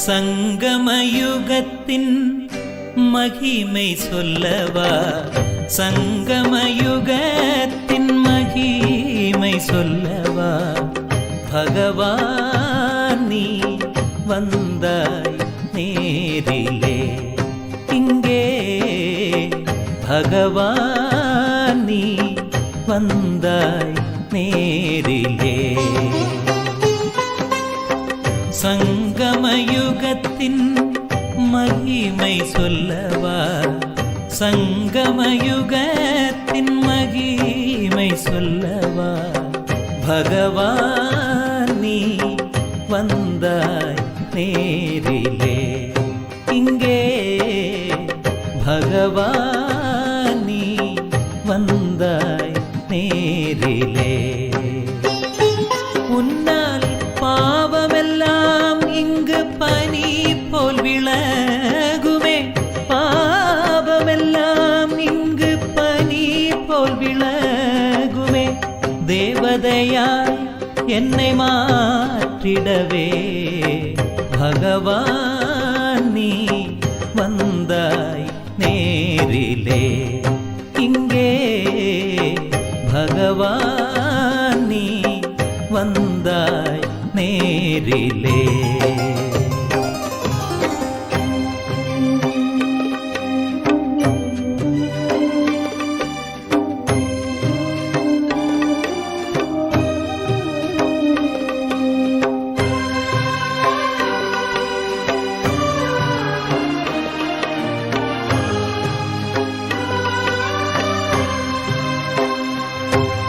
சங்கமயுகத்தின் மகிமை சொல்லவா, சங்கமயுகத்தின் மகிமை சொல்லவா, பகவான் நீ வந்தாய் நேரிலே, இங்கே பகவான் நீ வந்தாய் நேரிலே. சங்கமயுகத்தின் மகிமை சொல்லவா, சங்கமயுகத்தின் மகிமை சொல்லவா, பகவான் நீ வந்தாய் நேரிலே, இங்கே பகவான் நீ வந்தாய் நேரிலே. உன்னால் பாவமெல்லாம் இங்கு பனி போல் விலகுமே, பாவமெல்லாம் இங்கு பனி போல் விலகுமே, தேவதையாய் என்னை மாற்றிடவே பகவான் நீ வந்தாய் நேரிலே, இங்கே பகவான் நீ வந்தாய் நேரிலே.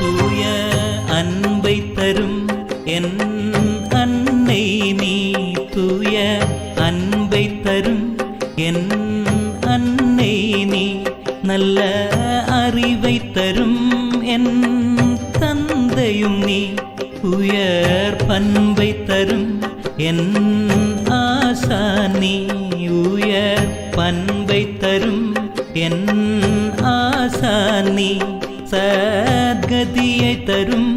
தூய அன்பை தரும் என் அன்னை நீ, தூய அன்பை தரும் என் அன்னை நீ, நல்ல அறிவை தரும் என் தந்தையும் நீ, உயர் பண்பை தரும் என் ஆசானி, உயர் பண்பை தரும் என் ஆசானி, சத்கதியை தரும்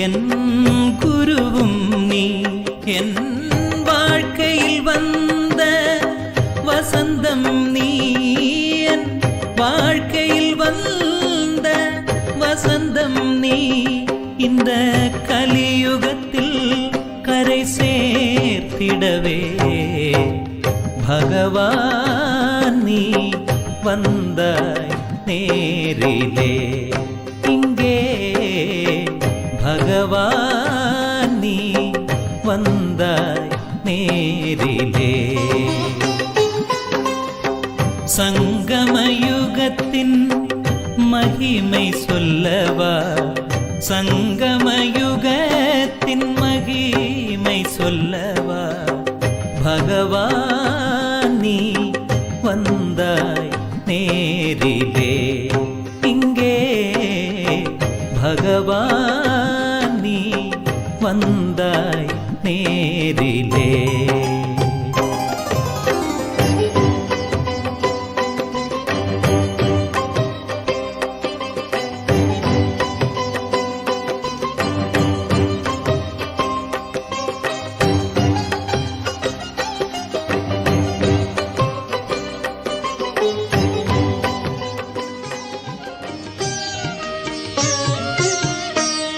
என் குருவும் நீ, என் வாழ்க்கையில் வந்த வசந்தம் நீ, என் வாழ்க்கையில் வந்த வசந்தம் நீ, இந்த கலியுகத்தில் கரை சேர்த்திடவே பகவான் நீ வந்தாய் நேரிலே, இங்கே பகவான் நீ வந்தாய் நேரிலே. சங்கமயுகத்தின் மகிமை சொல்லவா, சங்கமயுகத்தின் மகிமை சொல்லவா, பகவான் நீ வந்தாய் நேரிலே, இங்கே பகவான் நீ வந்தாய் நேரிலே.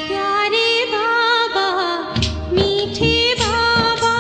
प्यारे बाबा मीठे बाबा,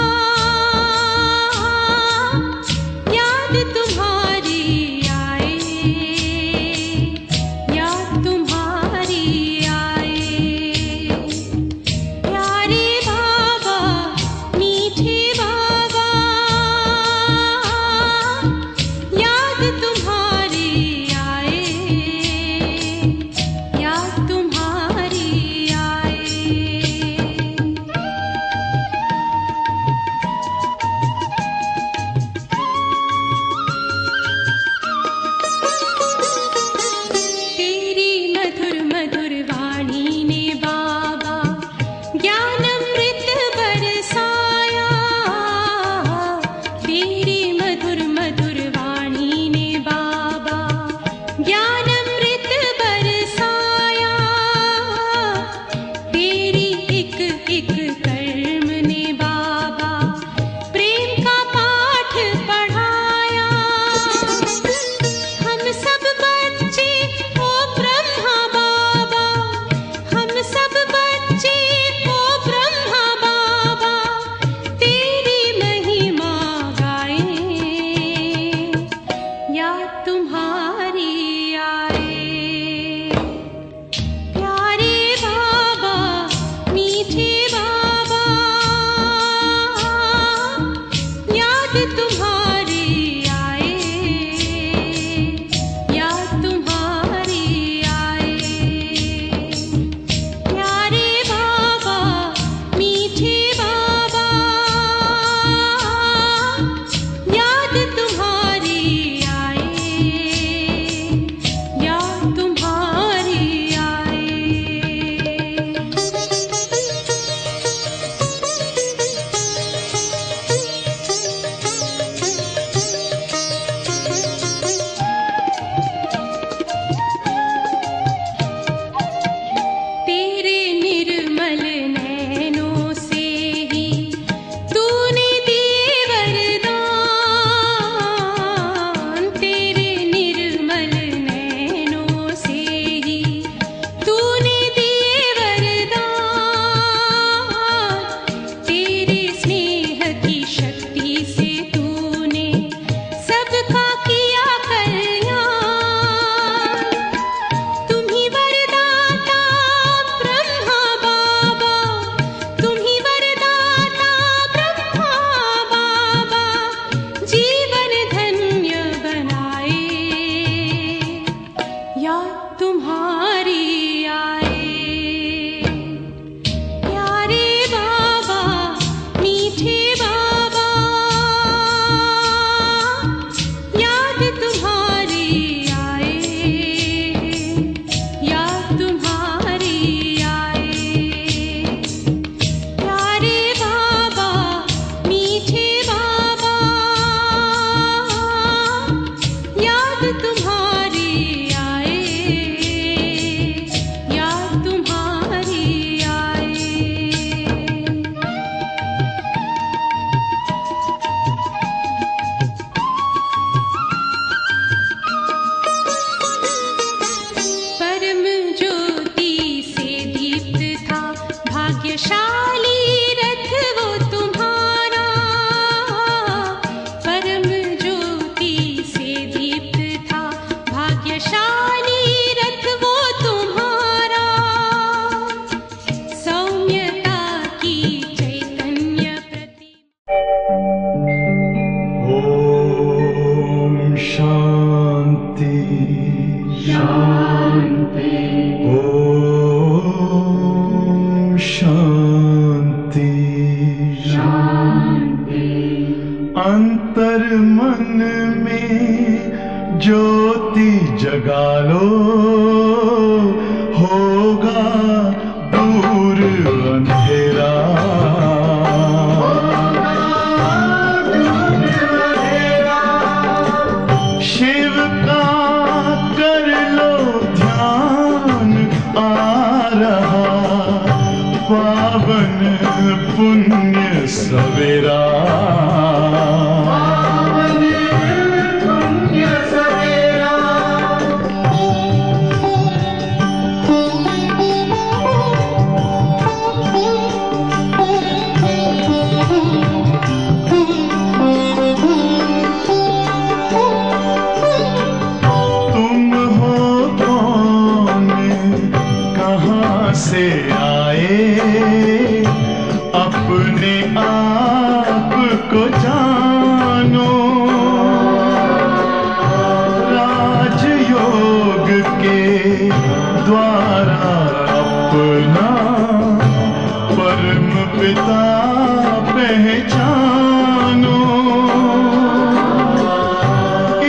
ज्योति जगा लो, होगा दूर अंधेरा। शिव का कर लो ध्यान, आ रहा पावन पुण्य सवेरा। से आए अपने आप को जानो, राजयोग के द्वारा अपना परम पिता पहचानो।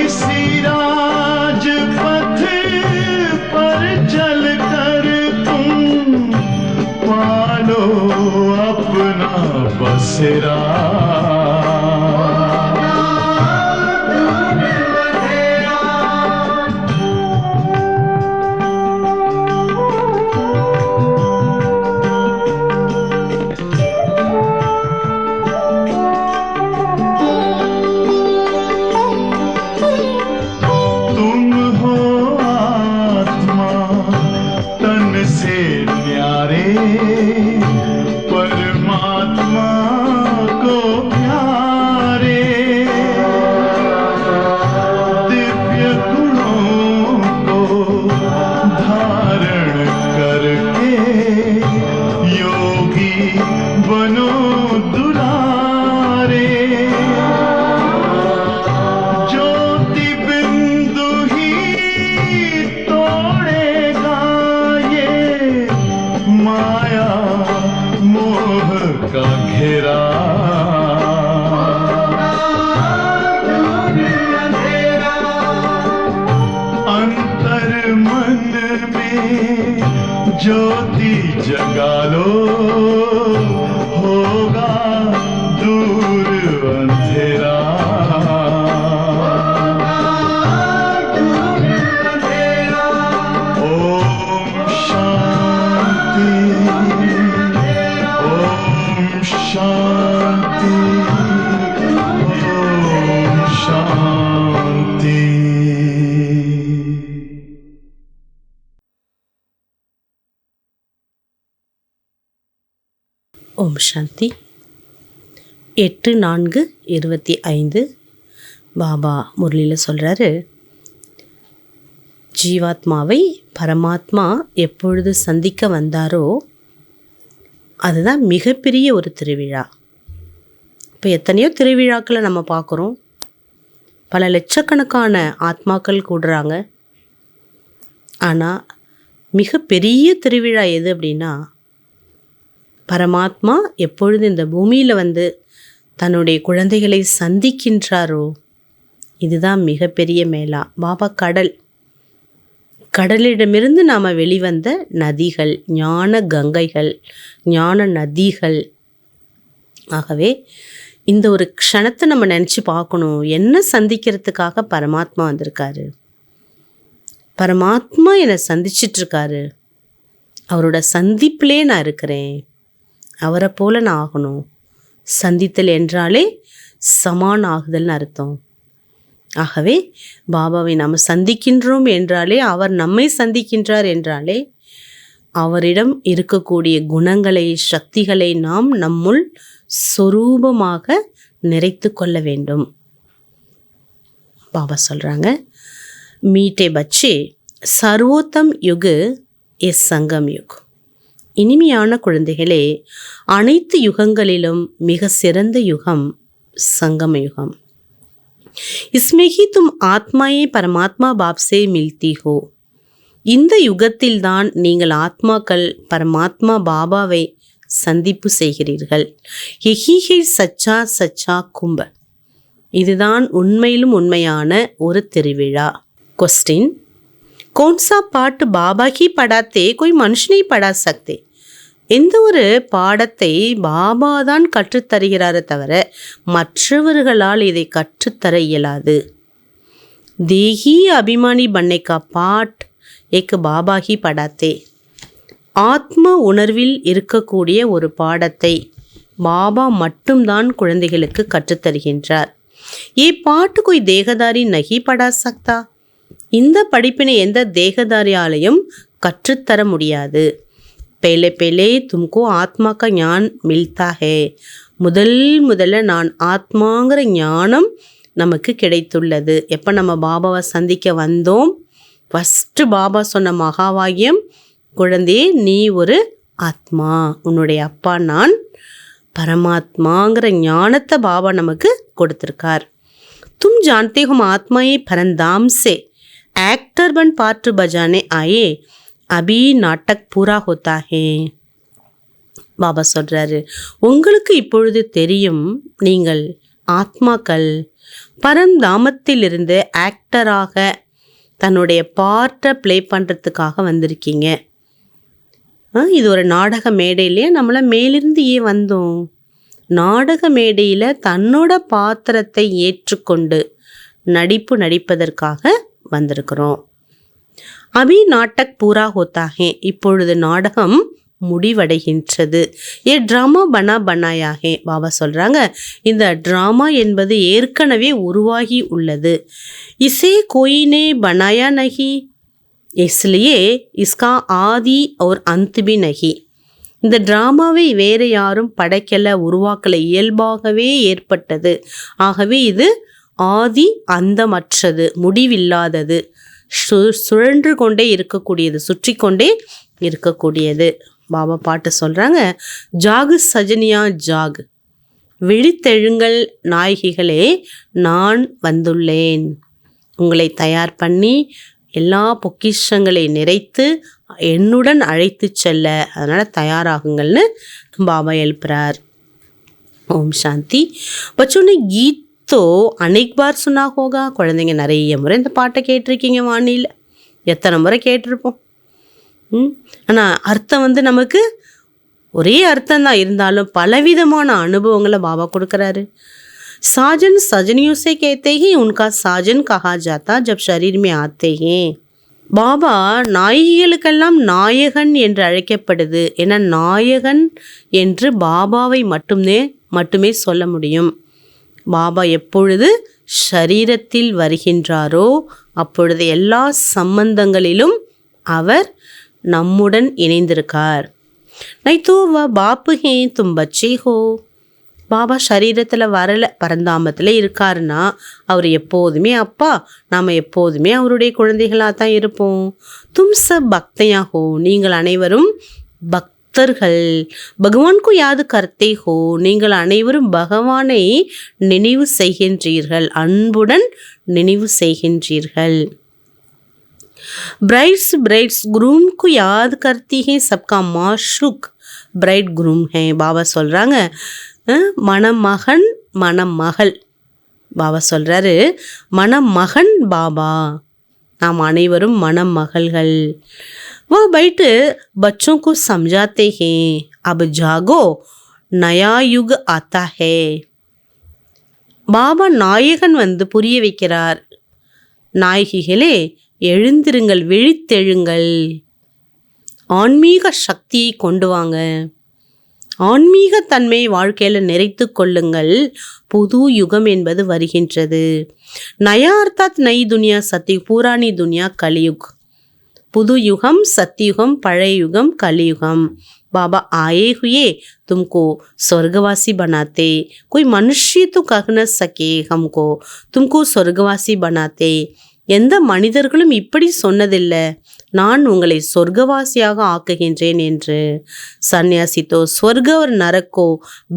इसी राजपथ पर चलकर पालो अपना बसेरा। तुम हो आत्मा तन से न्यारे, परमात्मा को प्यारे। दिव्य गुणों को धारण करके योगी बनो दुलारे। ज्योति बिंदु ही तोड़ेगा ये माया मोह का घेरा। अंतर मन में ज्योति जगा लो, होगा दूर अंधेरा। ओम शांति, ओम शांति, ओम शांति। ஓம் சாந்தி. 8/4/25 பாபா முரளியில் சொல்கிறாரு, ஜீவாத்மாவை பரமாத்மா எப்பொழுது சந்திக்க வந்தாரோ அதுதான் மிகப்பெரிய ஒரு திருவிழா. இப்போ எத்தனையோ திருவிழாக்களை நம்ம பார்க்குறோம். பல லட்சக்கணக்கான ஆத்மாக்கள் கூடுறாங்க. ஆனால் மிகப்பெரிய திருவிழா எது அப்படின்னா, பரமாத்மா எப்பொழுது இந்த பூமியில் வந்து தன்னுடைய குழந்தைகளை சந்திக்கின்றாரோ இதுதான் மிகப்பெரிய மேளா. பாபா கடலிடமிருந்து நாம் வெளிவந்த நதிகள், ஞான கங்கைகள், ஞான நதிகள். ஆகவே இந்த ஒரு க்ஷணத்தை நம்ம நினச்சி பார்க்கணும். என்ன சந்திக்கிறதுக்காக பரமாத்மா வந்திருக்காரு? பரமாத்மா என்னை சந்திச்சிட்ருக்காரு. அவரோட சந்திப்பிலே நான் இருக்கிறேன். அவரை போல நான் ஆகணும். சந்தித்தல் என்றாலே சமான் ஆகுதல்னு அர்த்தம். ஆகவே பாபாவை நாம் சந்திக்கின்றோம் என்றாலே, அவர் நம்மை சந்திக்கின்றார் என்றாலே, அவரிடம் இருக்கக்கூடிய குணங்களை, சக்திகளை நாம் நம்முள் சொரூபமாக நிறைத்து கொள்ள வேண்டும். பாபா சொல்கிறாங்க, மீட்டே பச்சே சர்வோத்தம் யுகு எஸ் சங்கம் யுக். இனிமையான குழந்தைகளே, அனைத்து யுகங்களிலும் மிக சிறந்த யுகம் சங்கம யுகம். इसमें ही तुम आत्माएं परमात्मा बाप से मिलती हो. இந்த யுகத்தில்தான் நீங்கள் ஆத்மாக்கள் பரமாத்மா பாபாவை சந்திப்பு செய்கிறீர்கள். யஹீஹே சச்சா கும்ப. இதுதான் உண்மையிலும் உண்மையான ஒரு திருவிழா. क्वेश्चन, कौन सा पाठ बाबा ही पढ़ाते, कोई मनुष्य नहीं पढ़ा सकते? எந்த ஒரு பாடத்தை பாபா தான் கற்றுத்தருகிறாரே தவிர மற்றவர்களால் இதை கற்றுத்தர இயலாது. தேஹி அபிமானி பண்ணே கா பாட் ஏக் பாபா ஹி படாத்தே. ஆத்ம உணர்வில் இருக்கக்கூடிய ஒரு பாடத்தை பாபா மட்டும்தான் குழந்தைகளுக்கு கற்றுத்தருகின்றார். ஏ பாட்டு कोई தேகதாரி நகி படா சக்தா. இந்த படிப்பினை எந்த தேகதாரியாலையும் கற்றுத்தர முடியாது. पहले पहले तुमको आत्मा का ज्ञान मिलता है. முதல்ல நான் ஆத்மாங்கிற ஞானம் நமக்கு கிடைத்துள்ளது. எப்போ நம்ம பாபாவை சந்திக்க வந்தோம், ஃபஸ்ட்டு பாபா சொன்ன மகாவாக்கியம், குழந்தையே நீ ஒரு ஆத்மா, உன்னுடைய அப்பா நான் பரமாத்மாங்கிற ஞானத்தை பாபா நமக்கு கொடுத்துருக்கார். तुम जानते हो आत्मा ये परंधाम से एक्टर बन पार्ट बजाने आए, अभी नाटक पूरा होता है. பாபா சொல்கிறாரு, உங்களுக்கு இப்பொழுது தெரியும், நீங்கள் ஆத்மாக்கள் பரந்தாமத்திலிருந்து ஆக்டராக தன்னுடைய பார்ட்டை ப்ளே பண்ணுறதுக்காக வந்திருக்கீங்க. இது ஒரு நாடக மேடையிலே நம்மளை மேலிருந்து ஏன் வந்தோம்? நாடக மேடையில் தன்னோட பாத்திரத்தை ஏற்றுக்கொண்டு நடிப்பதற்காக வந்திருக்கிறோம். அபி நாட்டக் பூரா ஹோத்தா ஹே, இப்பொழுது நாடகம் முடிவடைகின்றது. ஏ ட்ராமா பனாயா ஹே. பாபா சொல்கிறாங்க, இந்த ட்ராமா என்பது ஏற்கனவே உருவாகி உள்ளது. இசே கோயினே பனாயா நகி, இஸ்லியே இஸ்கா ஆதி और अंत भी नहीं. இந்த ட்ராமாவை வேறு யாரும் படைக்கலை, உருவாக்கலை, இயல்பாகவே ஏற்பட்டது. ஆகவே இது ஆதி அந்தமற்றது, முடிவில்லாதது, சுழன்று கொண்டே இருக்கக்கூடியது, சுற்றி கொண்டே இருக்கக்கூடியது. பாபா பாட்டு சொல்கிறாங்க, ஜாகு சஜனியா ஜாக், விழித்தெழுங்கள் நாயகிகளே, நான் வந்துள்ளேன். உங்களை தயார் பண்ணி எல்லா பொக்கிஷங்களை நிறைத்து என்னுடன் அழைத்து செல்ல, அதனால் தயாராகுங்கள்னு பாபா எழுப்புறார். ஓம் சாந்தி. பச்சோன்னே கீத் தோ அனேக் பார் சுனா ஹோகா. குழந்தைங்க நிறைய முறை இந்த பாட்டை கேட்டிருக்கீங்க, வானியில் எத்தனை முறை கேட்டிருப்போம். ஆனால் அர்த்தம் நமக்கு ஒரே அர்த்தம்தான், இருந்தாலும் பலவிதமான அனுபவங்களை பாபா கொடுக்குறாரு. साजन सजनियों से कहते ही उनका साजन कहा जाता जब शरीर में आते हैं. பாபா நாயகிகளுக்கெல்லாம் நாயகன் என்று அழைக்கப்படுது. ஏன்னா நாயகன் என்று பாபாவை மட்டுமே சொல்ல முடியும். பாபா எப்பொழுது ஷரீரத்தில் வருகின்றாரோ அப்பொழுது எல்லா சம்பந்தங்களிலும் அவர் நம்முடன் இணைந்திருக்கார். நை தோ வ பாப்பு ஹே தும் பச்சே ஹோ. பாபா சரீரத்தில் வரலை, பரந்தாமத்தில் இருக்காருன்னா அவர் எப்போதுமே அப்பா, நாம் எப்போதுமே அவருடைய குழந்தைகளாக தான் இருப்போம். தும் சப் பக்தையா ஹோ, நீங்கள் அனைவரும் பக்தர்கள். பகவான்கு யாது கர்த்தே ஹோ, நீங்கள் அனைவரும் பகவானை நினைவு செய்கின்றீர்கள், அன்புடன் நினைவு செய்கின்றீர்கள். ब्राइड्स ग्रूम को याद करती हैं, सबका माशूक ब्राइड ग्रूम है. பாபா சொல்கிறாங்க, மணமகன் மணமகள். பாபா சொல்கிறாரு, மணமகன் பாபா, நாம் அனைவரும் மணமகள்கள். வா பைட்டு बच्चों को समझाते हैं, अब जागो नया युग आता है. பாபா நாயகன் புரிய வைக்கிறார், நாயகிகளே எழுந்திருங்கள், விழித்தெழுங்கள், ஆன்மீக சக்தியை கொண்டு வாங்க, ஆன்மீக தன்மை வாழ்க்கையில் நிறைத்து கொள்ளுங்கள். புது யுகம் என்பது வருகின்றது. நயா அர்த்தாத் நய் துனியா சத்தியுக், பூராணி துனியா கலியுக். புது யுகம் சத்தியுகம், பழைய யுகம் கலியுகம். बाबा आए हुए तुमको स्वर्गवासी बनाते, कोई मनुष्य तो कह न सके हमको, तुमको स्वर्गवासी बनाते. எந்த மனிதர்களும் இப்படி சொன்னதில்லை, நான் உங்களை சொர்க்கவாசியாக ஆக்குகின்றேன் என்று. சன்னியாசி तो स्वर्ग और नरक को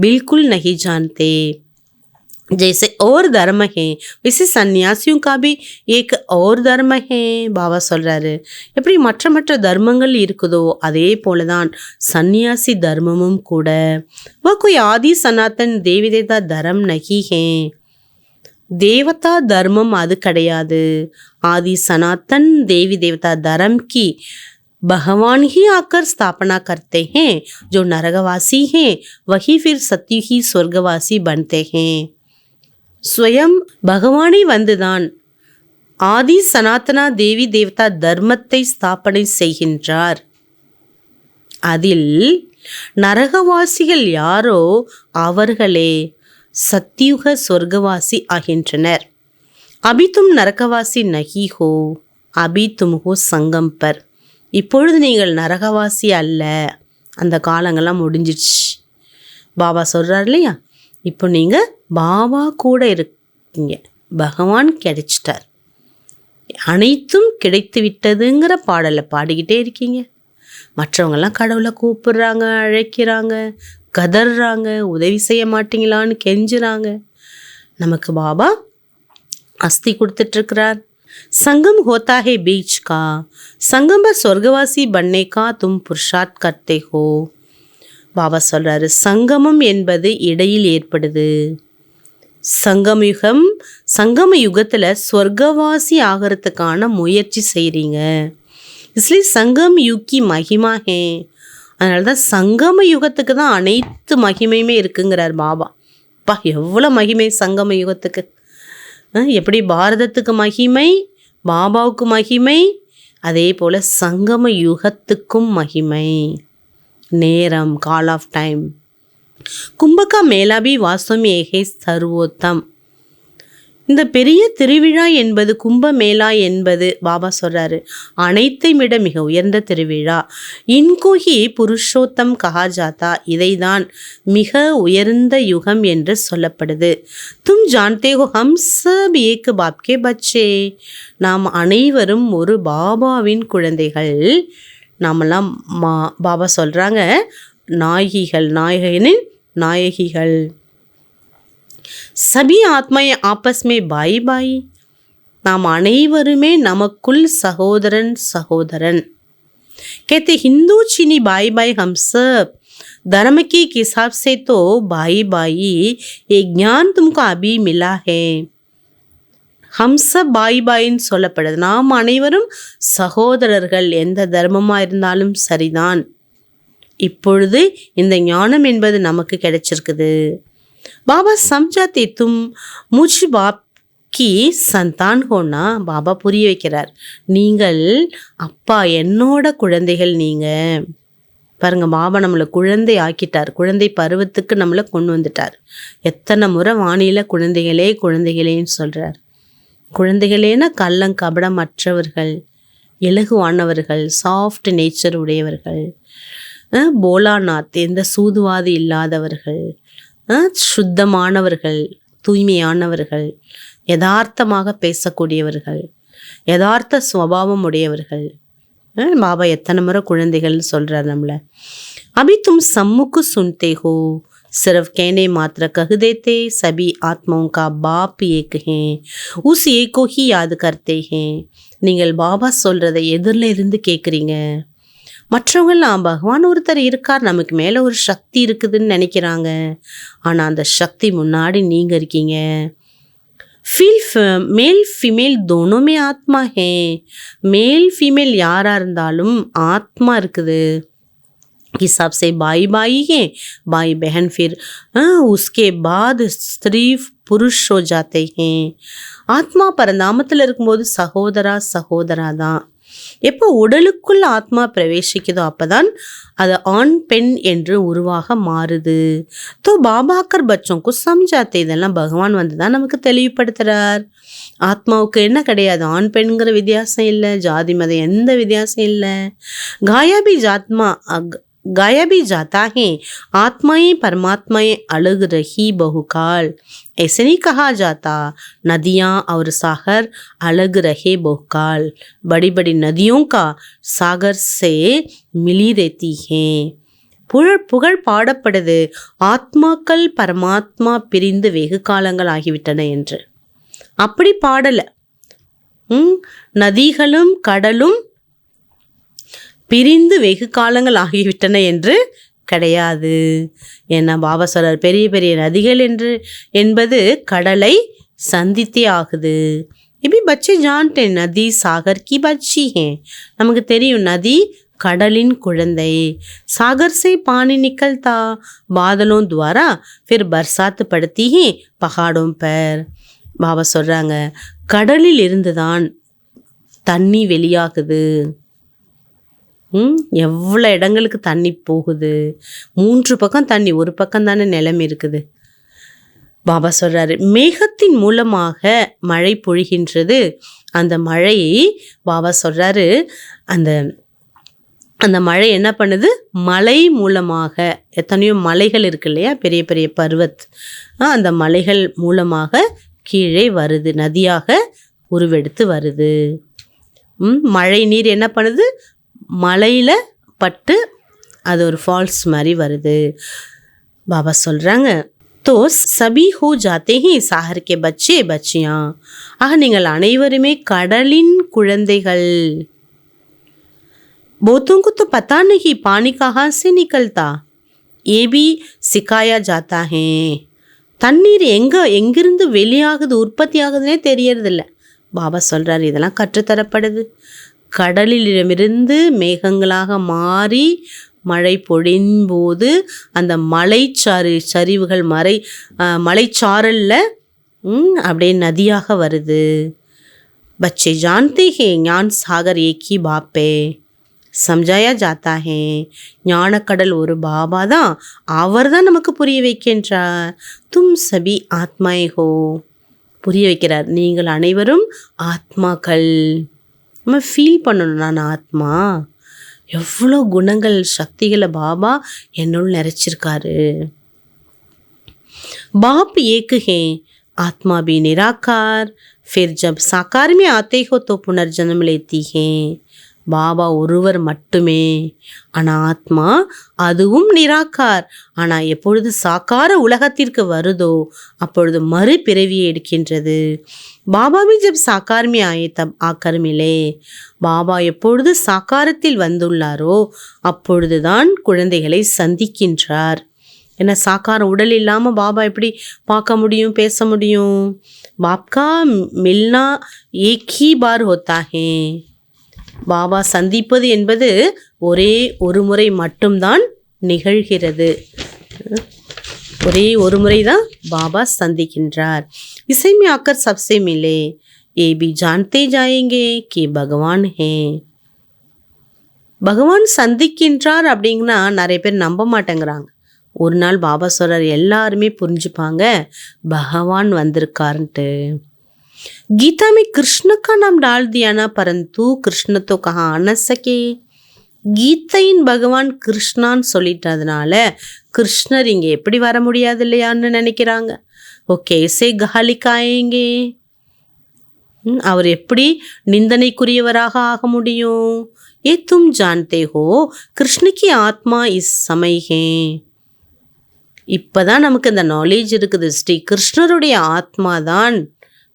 बिल्कुल नहीं जानते. जैसे और धर्म है वैसे सन्यासियों का भी एक और धर्म है. பாபா சொல்கிறாரு, எப்படி மற்ற தர்மங்கள் இருக்குதோ அதே போலதான் சந்நியாசி தர்மமும் கூட. वह कोई आदि सनातन देवी देवता धर्म नहीं है. தேவதா தர்மம் அது கிடையாது. आदि सनातन देवी देवता धर्म की भगवान ही आकर स्थापना करते हैं. जो नरकवासी हैं वही फिर सत्युगी स्वर्गवासी बनते हैं. स्वयं भगवानी வந்துதான் ஆதி சனாதனா தேவி தேவதா தர்மத்தை ஸ்தாபனை செய்கின்றார். அதில் நரகவாசிகள் யாரோ அவர்களே சத்யுக சொர்க்கவாசி ஆகின்றனர். அபி தும் நரகவாசி நஹி ஹோ, அபி தும் ஹோ சங்கம் பர். இப்பொழுது நீங்கள் நரகவாசி அல்ல, அந்த காலங்கள்லாம் முடிஞ்சிடுச்சு. பாபா சொல்கிறார் இல்லையா, இப்போ நீங்கள் பாபா கூட இருக்கீங்க, பகவான் கிடைச்சிட்டார், அனைத்தும் கிடைத்து விட்டதுங்கிற பாடலை பாடிக்கிட்டே இருக்கீங்க. மற்றவங்கெல்லாம் கடவுளை கூப்பிடுறாங்க, அழைக்கிறாங்க, கதறாங்க, உதவி செய்ய மாட்டீங்களான்னு கெஞ்சுறாங்க. நமக்கு பாபா அஸ்தி கொடுத்துட்ருக்கிறார். संगम होता है बीच का, संगम पर स्वर्गवासी बनने का तुम पुरुषार्थ करते हो. பாபா சொல்கிறாரு, சங்கமம் என்பது இடையில் ஏற்படுது. சங்கம யுகத்தில் ஸ்வர்கவாசி ஆகிறதுக்கான முயற்சி செய்கிறீங்க. इसलिए சங்கம் யுகி மகிமா ஹே. அதனால தான் சங்கம யுகத்துக்கு தான் அனைத்து மகிமையுமே இருக்குங்கிறார் பாபா. பா, எவ்வளோ மகிமை சங்கம யுகத்துக்கு! எப்படி பாரதத்துக்கு மகிமை, பாபாவுக்கு மகிமை, அதே போல் சங்கம யுகத்துக்கும் மகிமை. நேரம், கால் ஆஃப் டைம். கும்பகா மேலாபி வாஸ்தவம் ஏகே சர்வோத்தம். இந்த பெரிய திருவிழா என்பது, கும்ப மேளா என்பது பாபா சொல்கிறாரு, அனைத்தையும் விட மிக உயர்ந்த திருவிழா. இன்கோஹி புருஷோத்தம் கஹா ஜாத்தா. இதைதான் மிக உயர்ந்த யுகம் என்று சொல்லப்படுது. தும் ஜான்தே ஹோ ஹம் சப் ஏக் பாப்கே பச்சே. நாம் அனைவரும் ஒரு பாபாவின் குழந்தைகள். நாமெல்லாம் பாபா சொல்கிறாங்க நாயகிகள், நாயகனின் நாயகிகள். சபி ஆத்மாயை ஆப்பஸ்மே பாய் பாய். நாம் அனைவருமே நமக்குள் சகோதரன் சகோதரன். कहते हिंदू चीनी भाई भाई हम सब धर्म के हिसाब से तो भाई भाई ये ज्ञान तुमको अभी मिला है. ஹம்ச பாய் பாயின்னு சொல்லப்படுது. நாம் அனைவரும் சகோதரர்கள், எந்த தர்மமாக இருந்தாலும் சரிதான். இப்பொழுது இந்த ஞானம் என்பது நமக்கு கிடைச்சிருக்குது. பாபா சம்ஜாத்தே தும் முஜ் பாப் கி சந்தான் ஹோனா. பாபா புரிய வைக்கிறார், நீங்கள் அப்பா என்னோட குழந்தைகள். நீங்கள் பாருங்கள், பாபா நம்மளை குழந்தை ஆக்கிட்டார், குழந்தை பருவத்துக்கு நம்மளை கொண்டு வந்துட்டார். எத்தனை முறை வானியில் குழந்தைகளே குழந்தைகளேன்னு சொல்கிறார். குழந்தைகளேனா கள்ளங்கபடம் மற்றவர்கள், இலகுவானவர்கள், சாஃப்ட் நேச்சர் உடையவர்கள், போலாநாத் எந்த சூதுவாது இல்லாதவர்கள், சுத்தமானவர்கள், தூய்மையானவர்கள், யதார்த்தமாக பேசக்கூடியவர்கள், யதார்த்த சுவாவம் உடையவர்கள். பாபா எத்தனை முறை குழந்தைகள்னு சொல்கிறார் நம்மளை. அபி தும் சம்முக்கு சுன்தே ஹோ, सिर्फ कहने मात्र कह देते. सभी आत्माओं का बाप एक हैं, उस एक को ही याद करते हैं. நீங்கள் பாபா சொல்கிறத எதிரில் இருந்து கேட்குறீங்க. மற்றவங்களாம் பகவான் ஒருத்தர் இருக்கார், நமக்கு மேலே ஒரு சக்தி இருக்குதுன்னு நினைக்கிறாங்க. ஆனால் அந்த சக்தி முன்னாடி நீங்கள் இருக்கீங்க. மேல் ஃபீமேல் தோனோமே ஆத்மா ஹே. மேல் ஃபீமேல் யாராக இருந்தாலும் ஆத்மா இருக்குது. हिसाब से भाई भाई हैं, भाई बहन फिर उसके बाद स्त्री पुरुष हो जाते हैं. ஆத்மா பரந்தாமத்தில் இருக்கும்போது சகோதரா சகோதரா தான். எப்போ உடலுக்குள்ள ஆத்மா பிரவேசிக்குதோ அப்போதான் அது ஆண் பெண் என்று உருவாக மாறுது. தோ பாபாக்கர் பச்சோங்கு சம்ஜாத்தே. இதெல்லாம் பகவான் வந்து தான் நமக்கு தெளிவுபடுத்துகிறார். ஆத்மாவுக்கு என்ன கிடையாது, ஆண் பெண்கிற வித்தியாசம் இல்லை, ஜாதி மதம் எந்த வித்தியாசம் இல்லை. गाया भी जाता है, आत्माएं परमात्माएं अलग रही बहुकाल. ऐसे नहीं कहा जाता नदियाँ और सागर अलग रहे बहुकाल. बड़ी बड़ी नदियों का सागर से मिली रहती हैं. புகழ் பாடப்படுது ஆத்மாக்கள் பரமாத்மா பிரிந்து வெகு காலங்கள் ஆகிவிட்டன என்று. அப்படி பாடலை. நதிகளும் கடலும் பிரிந்து வெகு காலங்கள் ஆகிவிட்டன என்று கிடையாது. ஏன்னா பாபா சொல்றார், பெரிய பெரிய நதிகள் என்பது கடலை சந்தித்தே ஆகுது. இப்படி பச்சை ஜான்ட்டே நதி சாகர் கி பச்சி ஹே. நமக்கு தெரியும் நதி கடலின் குழந்தை. சாகர் से पानी निकलता बादलों द्वारा फिर बरसात पड़ती है पहाड़ों पर. பாபா சொல்கிறாங்க கடலில் இருந்து தான் தண்ணி வெளியாகுது. எவ்வளோ இடங்களுக்கு தண்ணி போகுது. 3 பக்கம் தண்ணி, ஒரு பக்கம் தானே நிலம் இருக்குது. பாபா சொல்கிறாரு மேகத்தின் மூலமாக மழை பொழிகின்றது. அந்த மழையை பாபா சொல்கிறாரு அந்த மழை என்ன பண்ணுது, மலை மூலமாக, எத்தனையோ மலைகள் இருக்கு இல்லையா, பெரிய பெரிய பர்வத், அந்த மலைகள் மூலமாக கீழே வருது, நதியாக உருவெடுத்து வருது. மழை நீர் என்ன பண்ணுது, மலையில் பட்டு அது ஒரு ஃபால்ஸ் மாதிரி வருது. பாபா சொல்கிறாங்க तो सभी हो जाते हैं साहर के बच्चे बच्चियाँ. ஆக நீங்கள் அனைவருமே கடலின் குழந்தைகள். बहुतों को तो पता नहीं पानी कहाँ से निकलता, ये भी सिखाया जाता है. தண்ணீர் எங்கிருந்து வெளியாகுது, உற்பத்தி ஆகுதுன்னே தெரியறதில்ல. பாபா சொல்கிறார் இதெல்லாம் கற்றுத்தரப்படுது. கடலிலிடமிருந்து மேகங்களாக மாறி மழை பொழியும்போது அந்த சரிவுகள் மலைச்சாரலில் அப்படியே நதியாக வருது. बच्चे जानते हैं ஞான் சாகர் एक ही बाप है समझाया जाता है. ஞானக்கடல் ஒரு பாபா தான், அவர் தான் நமக்கு புரிய வைக்கின்றார். தும் சபி ஆத்மாயே ஹோ, புரிய வைக்கிறார் நீங்கள் அனைவரும் ஆத்மாக்கள். நம்ம ஃபீல் பண்ணணும், நான் ஆத்மா, எவ்வளோ குணங்கள் சக்திகளை பாபா என்னுள் நிறைச்சிருக்காரு. बाप एक है आत्मा भी निराकार. फिर जब साकार में आते हो तो पुनर्जन्म लेती है. பாபா ஒருவர் மட்டுமே, ஆனால் ஆத்மா அதுவும் நிராகார். ஆனால் எப்பொழுது சாக்கார உலகத்திற்கு வருதோ அப்பொழுது மறுபிறவியை எடுக்கின்றது. பாபா भी जब साकार में आए तब आकर मिले. பாபா எப்பொழுது சாக்காரத்தில் வந்துள்ளாரோ அப்பொழுதுதான் குழந்தைகளை சந்திக்கின்றார். ஏன்னா சாக்கார உடல் இல்லாமல் பாபா எப்படி பார்க்க முடியும், பேச முடியும். பாப்கா மில்னா ஏக் ஹி பார் ஹோத்தா ஹே. பாபா சந்திப்பது என்பது ஒரே ஒரு முறை மட்டும்தான் நிகழ்கிறது. ஒரே ஒரு முறை தான் பாபா சந்திக்கின்றார். இசை में आकर सबसे मिले ये भी जानते जाएंगे कि भगवान है. பகவான் சந்திக்கின்றார் அப்படிங்கன்னா நிறைய பேர் நம்ப மாட்டேங்கிறாங்க. ஒரு நாள் பாபா சொல்கிறார் எல்லாருமே புரிஞ்சுப்பாங்க பகவான் வந்திருக்காருன்ட்டு. गीता में कृष्ण का नाम डाल दिया ना, परंतु कृष्ण तो कहाँ आ न सके. கீதையின் பகவான் கிருஷ்ணான்னு சொல்லிட்டதுனால கிருஷ்ணர் இங்கே எப்படி வர முடியாது இல்லையான்னு நினைக்கிறாங்க. ஓகே சே கஹலிக்காயேங்கே, அவர் எப்படி நிந்தனைக்குரியவராக ஆக முடியும். ஏ தும் ஜான்தே ஹோ கிருஷ்ணக்கு ஆத்மா இஸ் சமய் ஹே. இப்போதான் நமக்கு இந்த நாலேஜ் இருக்குது. ஸ்ரீ கிருஷ்ணருடைய ஆத்மா தான்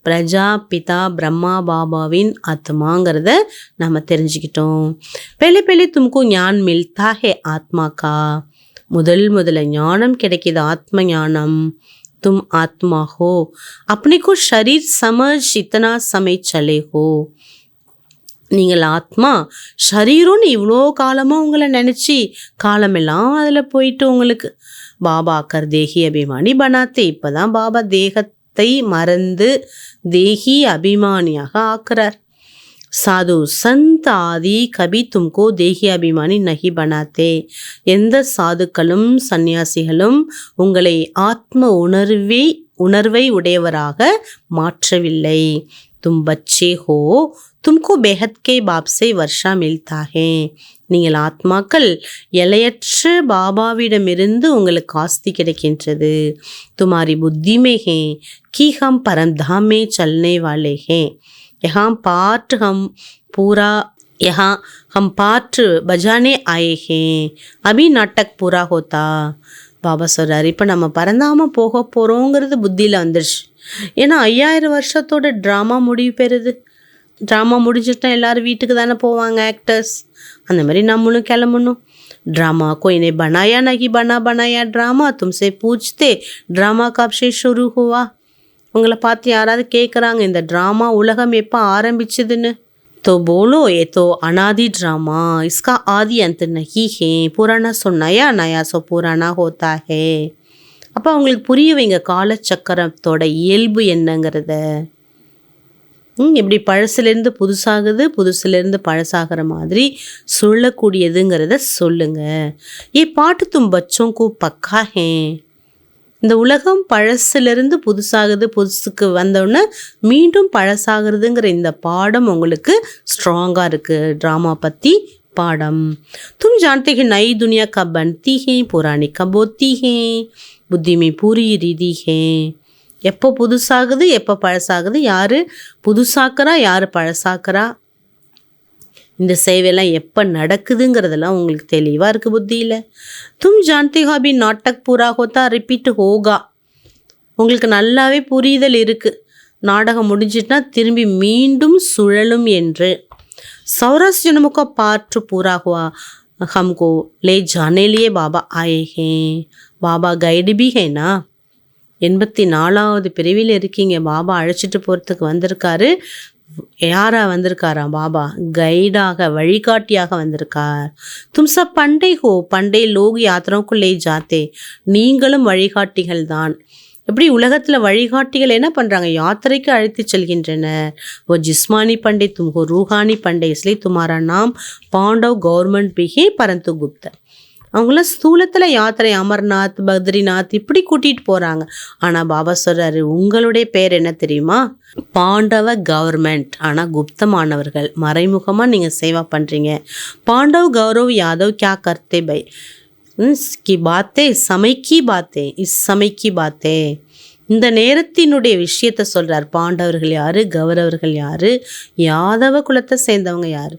பிரஜா பிதா பிரம்மா பாபாவின் ஆத்மாங்கிறத நம்ம தெரிஞ்சுக்கிட்டோம். பहले तुमको ஞான் மில்தா ஹே ஆத்மா கா. முதல்ல ஞானம் கிடைக்கிது, ஆத்ம ஞானம். தும் ஆத்மா ஹோ, अपने को शरीर समझ इतना समय चले हो. நீங்கள் ஆத்மா, ஷரீரம்னு இவ்வளோ காலமாக உங்களை நினச்சி காலமெல்லாம் அதில் போயிட்டு உங்களுக்கு பாபா ஆக்கர் தேகி அபிமானி பனாத்தே. இப்போ தான் பாபா தேகத்தை மறந்து தேகி அபிமானியாக ஆக்குறார். சாது சந்த் ஆதி கபி தும்கோ தேகி அபிமானி நகி பனாத்தே. எந்த சாதுக்களும் சந்நியாசிகளும் உங்களை ஆத்ம உணர்வை உடையவராக மாற்றவில்லை. तुम बच्चे हो, तुमको बेहद के बाप से वर्षा मिलता है. நீங்கள் ஆத்மாக்கள், எல்லையற்ற பாபாவிடமிருந்து உங்களுக்கு ஆஸ்தி கிடைக்கின்றது. तुम्हारी बुद्धि में है कि हम परमधाम में चलने वाले हैं. यहाँ हम पाठ बजाने आए हैं. अभी नाटक पूरा होता. பாபா சொல்கிறார் இப்போ நம்ம பரந்தாமல் போக போகிறோங்கிறது புத்தியில் வந்துடுச்சு. ஏன்னா 5000 வருஷத்தோட ட்ராமா முடிவு பெறுது. ட்ராமா முடிஞ்சிட்டா எல்லோரும் வீட்டுக்கு தானே போவாங்க, ஆக்டர்ஸ். அந்த மாதிரி நம்மளும் கிளம்பணும். ड्रामा कोई ने बनाया नहीं, बना बनाया ड्रामा. तुमसे पूछते ड्रामा कब से शुरू हुआ. உங்களை பார்த்து யாராவது கேட்குறாங்க இந்த ட்ராமா உலகம் எப்போ ஆரம்பிச்சதுன்னு? तो बोलो ये तो अनादि ड्रामा, इसका आदि अंत नहीं है, पुराना सो नया, नया सो पुराना होता है. அப்போ அவங்களுக்கு புரிய வைங்க காலச்சக்கரத்தோட இயல்பு என்னங்கிறத. இப்படி பழசுலேருந்து புதுசாகுது, புதுசுலேருந்து பழசாகிற மாதிரி சொல்லக்கூடியதுங்கிறத சொல்லுங்க. ஏ பாட்டு தும் பச்சோं को पक्का है. இந்த உலகம் பழசுலேருந்து புதுசாகுது, புதுசுக்கு வந்தோடனே மீண்டும் பழசாகிறதுங்கிற இந்த பாடம் உங்களுக்கு ஸ்ட்ராங்காக இருக்குது. ட்ராமா பற்றி பாடம். तुम जानते हैं नई दुनिया कब बनती है, पुरानी कब होती है, बुद्धि में पूरी रिधि है. எப்போ புதுசாகுது எப்போ பழசாகுது, யார் புதுசாக்குறா யார் பழசாக்குறா, இந்த சேவையெல்லாம் எப்போ நடக்குதுங்கிறதெல்லாம் உங்களுக்கு தெளிவாக இருக்குது புத்தியில். தும் ஜான்தே ஹோ அபி நாட்டக் பூரா ஹோத்தா ரிப்பீட் ஹோகா. உங்களுக்கு நல்லாவே புரிதல் இருக்குது, நாடகம் முடிஞ்சிட்டுனா திரும்பி மீண்டும் சுழலும் என்று. சௌராஸ் ஜனமுக பாற்று பூரா ஹுவா ஹம்கோ லே ஜானே லியே பாபா ஆயே ஹே. பாபா கைடு பி ஹேனா. 84வது பிரிவில் இருக்கீங்க, பாபா அழைச்சிட்டு போகிறதுக்கு வந்திருக்காரு. யாரா வந்திருக்காராம்? பாபா கைடாக வழிகாட்டியாக வந்திருக்கார். தும்சா பண்டை ஹோ, பண்டை லோக் யாத்திராவுக்கு லே ஜாத்தே. நீங்களும் வழிகாட்டிகள் தான். எப்படி உலகத்தில் வழிகாட்டிகள் என்ன பண்ணுறாங்க? யாத்திரைக்கு அழைத்து செல்கின்றனர். ஓ ஜிஸ்மானி பண்டை தும்ஹோ ரூஹானி பண்டை, இஸ்லே துமாரா நாம் பாண்டவ் கவர்மெண்ட் பிஹே பரந்து குப்த. அவங்களாம் ஸ்தூலத்தில் யாத்திரை அமர்நாத் பத்ரிநாத் இப்படி கூட்டிகிட்டு போகிறாங்க. ஆனால் பாபா சொல்கிறாரு உங்களுடைய பேர் என்ன தெரியுமா? பாண்டவ கவர்மெண்ட். ஆனால் குப்தமானவர்கள், மறைமுகமாக நீங்கள் சேவா பண்ணுறீங்க. பாண்டவ் கௌரவ் யாதவ் கியா கர்த்தே பை கி பாத்தே சமைக்கி பாத்தே இஸ் சமைக்கி பாத்தே. இந்த நேரத்தினுடைய விஷயத்த சொல்கிறார். பாண்டவர்கள் யார், கௌரவர்கள் யார், யாதவ குலத்தை சேர்ந்தவங்க யார்.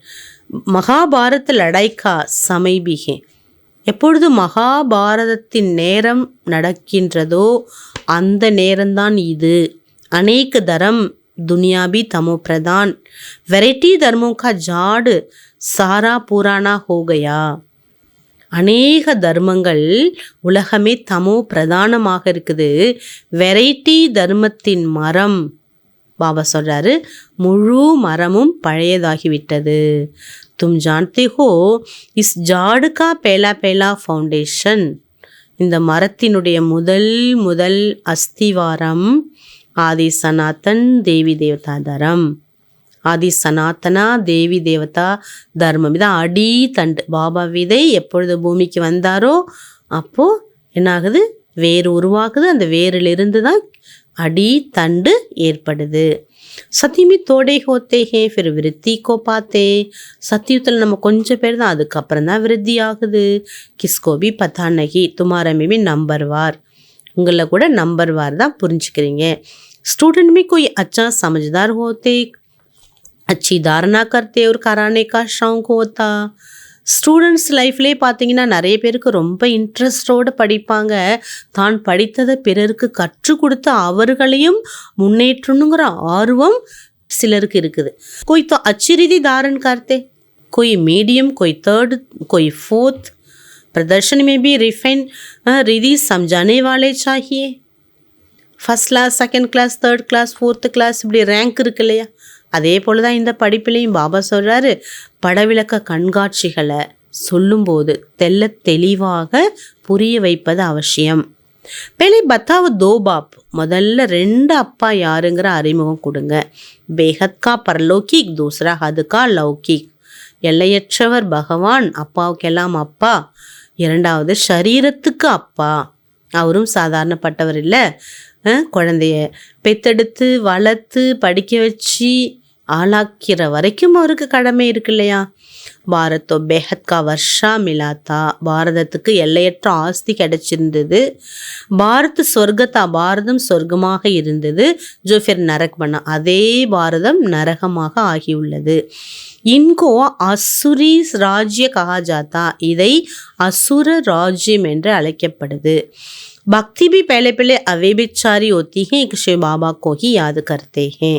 மகாபாரத லடாய்க்கா சமைபிகே. எப்பொழுது மகாபாரதத்தின் நேரம் நடக்கின்றதோ அந்த நேரம்தான் இது. அநேக தரம் दुनियावी तमो प्रधान, वैरायटी धर्मों का झाड़ सारा पुराना हो गया. அநேக தர்மங்கள் உலகமே தமோ பிரதானமாக இருக்குது. வெரைட்டி தர்மத்தின் மரம் பாபா சொல்கிறாரு முழு மரமும் பழையதாகிவிட்டது. तुम जानते हो इस झाड़ का पहला पहला फाउंडेशन, இந்த மரத்தினுடைய முதல் அஸ்திவாரம் ஆதி சனாதன் தேவி தேவதா தரம். ஆதி சனாத்தனா தேவி தேவதா தர்மம் இதான் அடி தண்டு. பாபா விதை எப்பொழுது பூமிக்கு வந்தாரோ அப்போது என்னாகுது? வேறு உருவாக்குது. அந்த வேரிலிருந்து தான் அடி தண்டு ஏற்படுது. சத்தியமே தோடே ஹோத்தே ஹே ஃபிர் விருத்தி கோ பாத்தே. சத்தியத்தில் நம்ம கொஞ்சம் பேர் தான், அதுக்கப்புறம் தான் விருத்தி ஆகுது. கிஸ்கோபி பத்தா நகி துமாரமே நம்பர்வார். உங்களில் கூட நம்பர்வார் தான் புரிஞ்சுக்கிறீங்க. स्टूडेंट में कोई अच्छा समझदार होते, अच्छी धारणा करते और कराने का शौक होता. ஸ்டூடெண்ட்ஸ் லைஃப்லேயே பார்த்தீங்கன்னா நிறைய பேருக்கு ரொம்ப இன்ட்ரெஸ்டோடு படிப்பாங்க. தான் படித்ததை பிறருக்கு கற்றுக் கொடுத்து அவர்களையும் முன்னேற்றணுங்கிற ஆர்வம் சிலருக்கு இருக்குது. कोई तो अच्छी रिधि धारण करते, कोई मीडियम, कोई थर्ड, कोई फोर्थ. प्रदर्शन में भी रिफाइन रिधि समझाने वाले चाहिए. First class, second class, third class, fourth class இப்படி ரேங்க் இருக்கு இல்லையா? அதே போல் தான் இந்த படிப்புலேயும் பாபா சொல்கிறாரு படவிளக்க கண்காட்சிகளை சொல்லும்போது தெல்ல தெளிவாக புரிய வைப்பது அவசியம். பெலே பத்தாவ தோ பாப், முதல்ல 2 அப்பா யாருங்கிற அறிமுகம் கொடுங்க. பேஹத்கா பரலோகிக், தூசரா ஹதுக்கா லௌகிக். எல்லையற்றவர் பகவான், அப்பாவுக்கெல்லாம் அப்பா. 2வது ஷரீரத்துக்கு அப்பா, அவரும் சாதாரணப்பட்டவர் இல்லை. குழந்தைய பெத்தெடுத்து வளர்த்து படிக்க வச்சு ஆளாக்கிற வரைக்கும் அவருக்கு கடமை இருக்கு இல்லையா? பாரத்தோ பெஹத்கா வர்ஷா மிலாத்தா, பாரதத்துக்கு எல்லையற்ற ஆஸ்தி கிடைச்சிருந்தது. பாரத் சொர்க்கத்தா, பாரதம் சொர்க்கமாக இருந்தது. ஜோ ஃபிர் நரக் பண்ணா, அதே பாரதம் நரகமாக ஆகியுள்ளது. இன்கோ அசுரி ராஜ்ய கஹா ஜாத்தா, இதை அசுர ராஜ்யம் என்று அழைக்கப்படுது. भक्ति भी पहले पहले अव्यभिचारी होती है, एक शिव बाबा को ही याद करते हैं.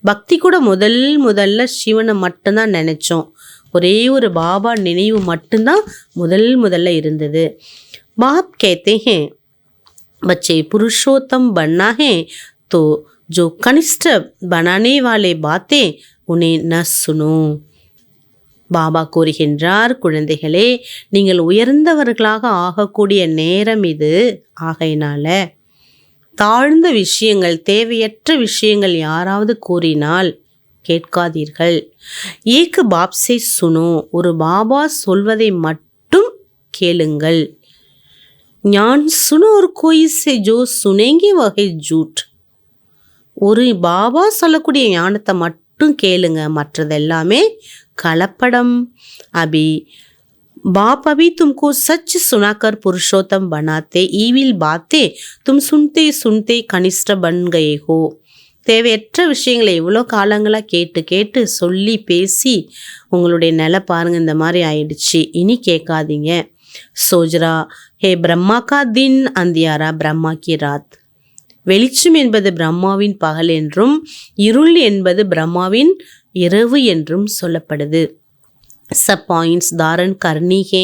பக்தி கூட முதல்ல சிவனை மட்டும்தான் நினச்சோம். ஒரே ஒரு பாபா நினைவு மட்டும்தான் முதல்ல இருந்தது. பாப் कहते हैं बच्चे पुरुषोत्तम बनना है तो जो कनिष्ठ बनाने वाले बातें उन्हें न सुनो. பாபா கூறுகின்றார், குழந்தைகளே, நீங்கள் உயர்ந்தவர்களாக ஆகக்கூடிய நேரம் இது. ஆகையினால தாழ்ந்த விஷயங்கள், தேவையற்ற விஷயங்கள் யாராவது கூறினால் கேட்காதீர்கள். ஏக்கு பாப்சே சுனோ, ஒரு பாபா சொல்வதை மட்டும் கேளுங்கள். ஞான் சுனோ ஒரு கோய் சே ஜோ சுனேங்கி வகை ஜூட். ஒரு பாபா சொல்லக்கூடிய ஞானத்தை மட்டும் கேளுங்க, மற்றதெல்லாமே கலப்படம். அபி बाप अभी तुमको सच सुनाकर पुरुषोत्तम बनाते, ईविल बातें तुम सुनते सुनते कनिष्ठ बन गए हो. தேவையற்ற விஷயங்களை எவ்வளோ காலங்களாக கேட்டு கேட்டு சொல்லி பேசி உங்களுடைய நிலை பாருங்கள், இந்த மாதிரி ஆயிடுச்சு. இனி கேட்காதீங்க. சோஜரா ஹே பிரம்மா கா தின் அந்தியாரா பிரம்மா கி ராத். வெளிச்சம் என்பது பிரம்மாவின் பகல் என்றும் இருள் என்பது பிரம்மாவின் இரவு என்றும் சொல்லப்படுது. சப் பாயிண்ட்ஸ் தாரன் கர்னி ஹே.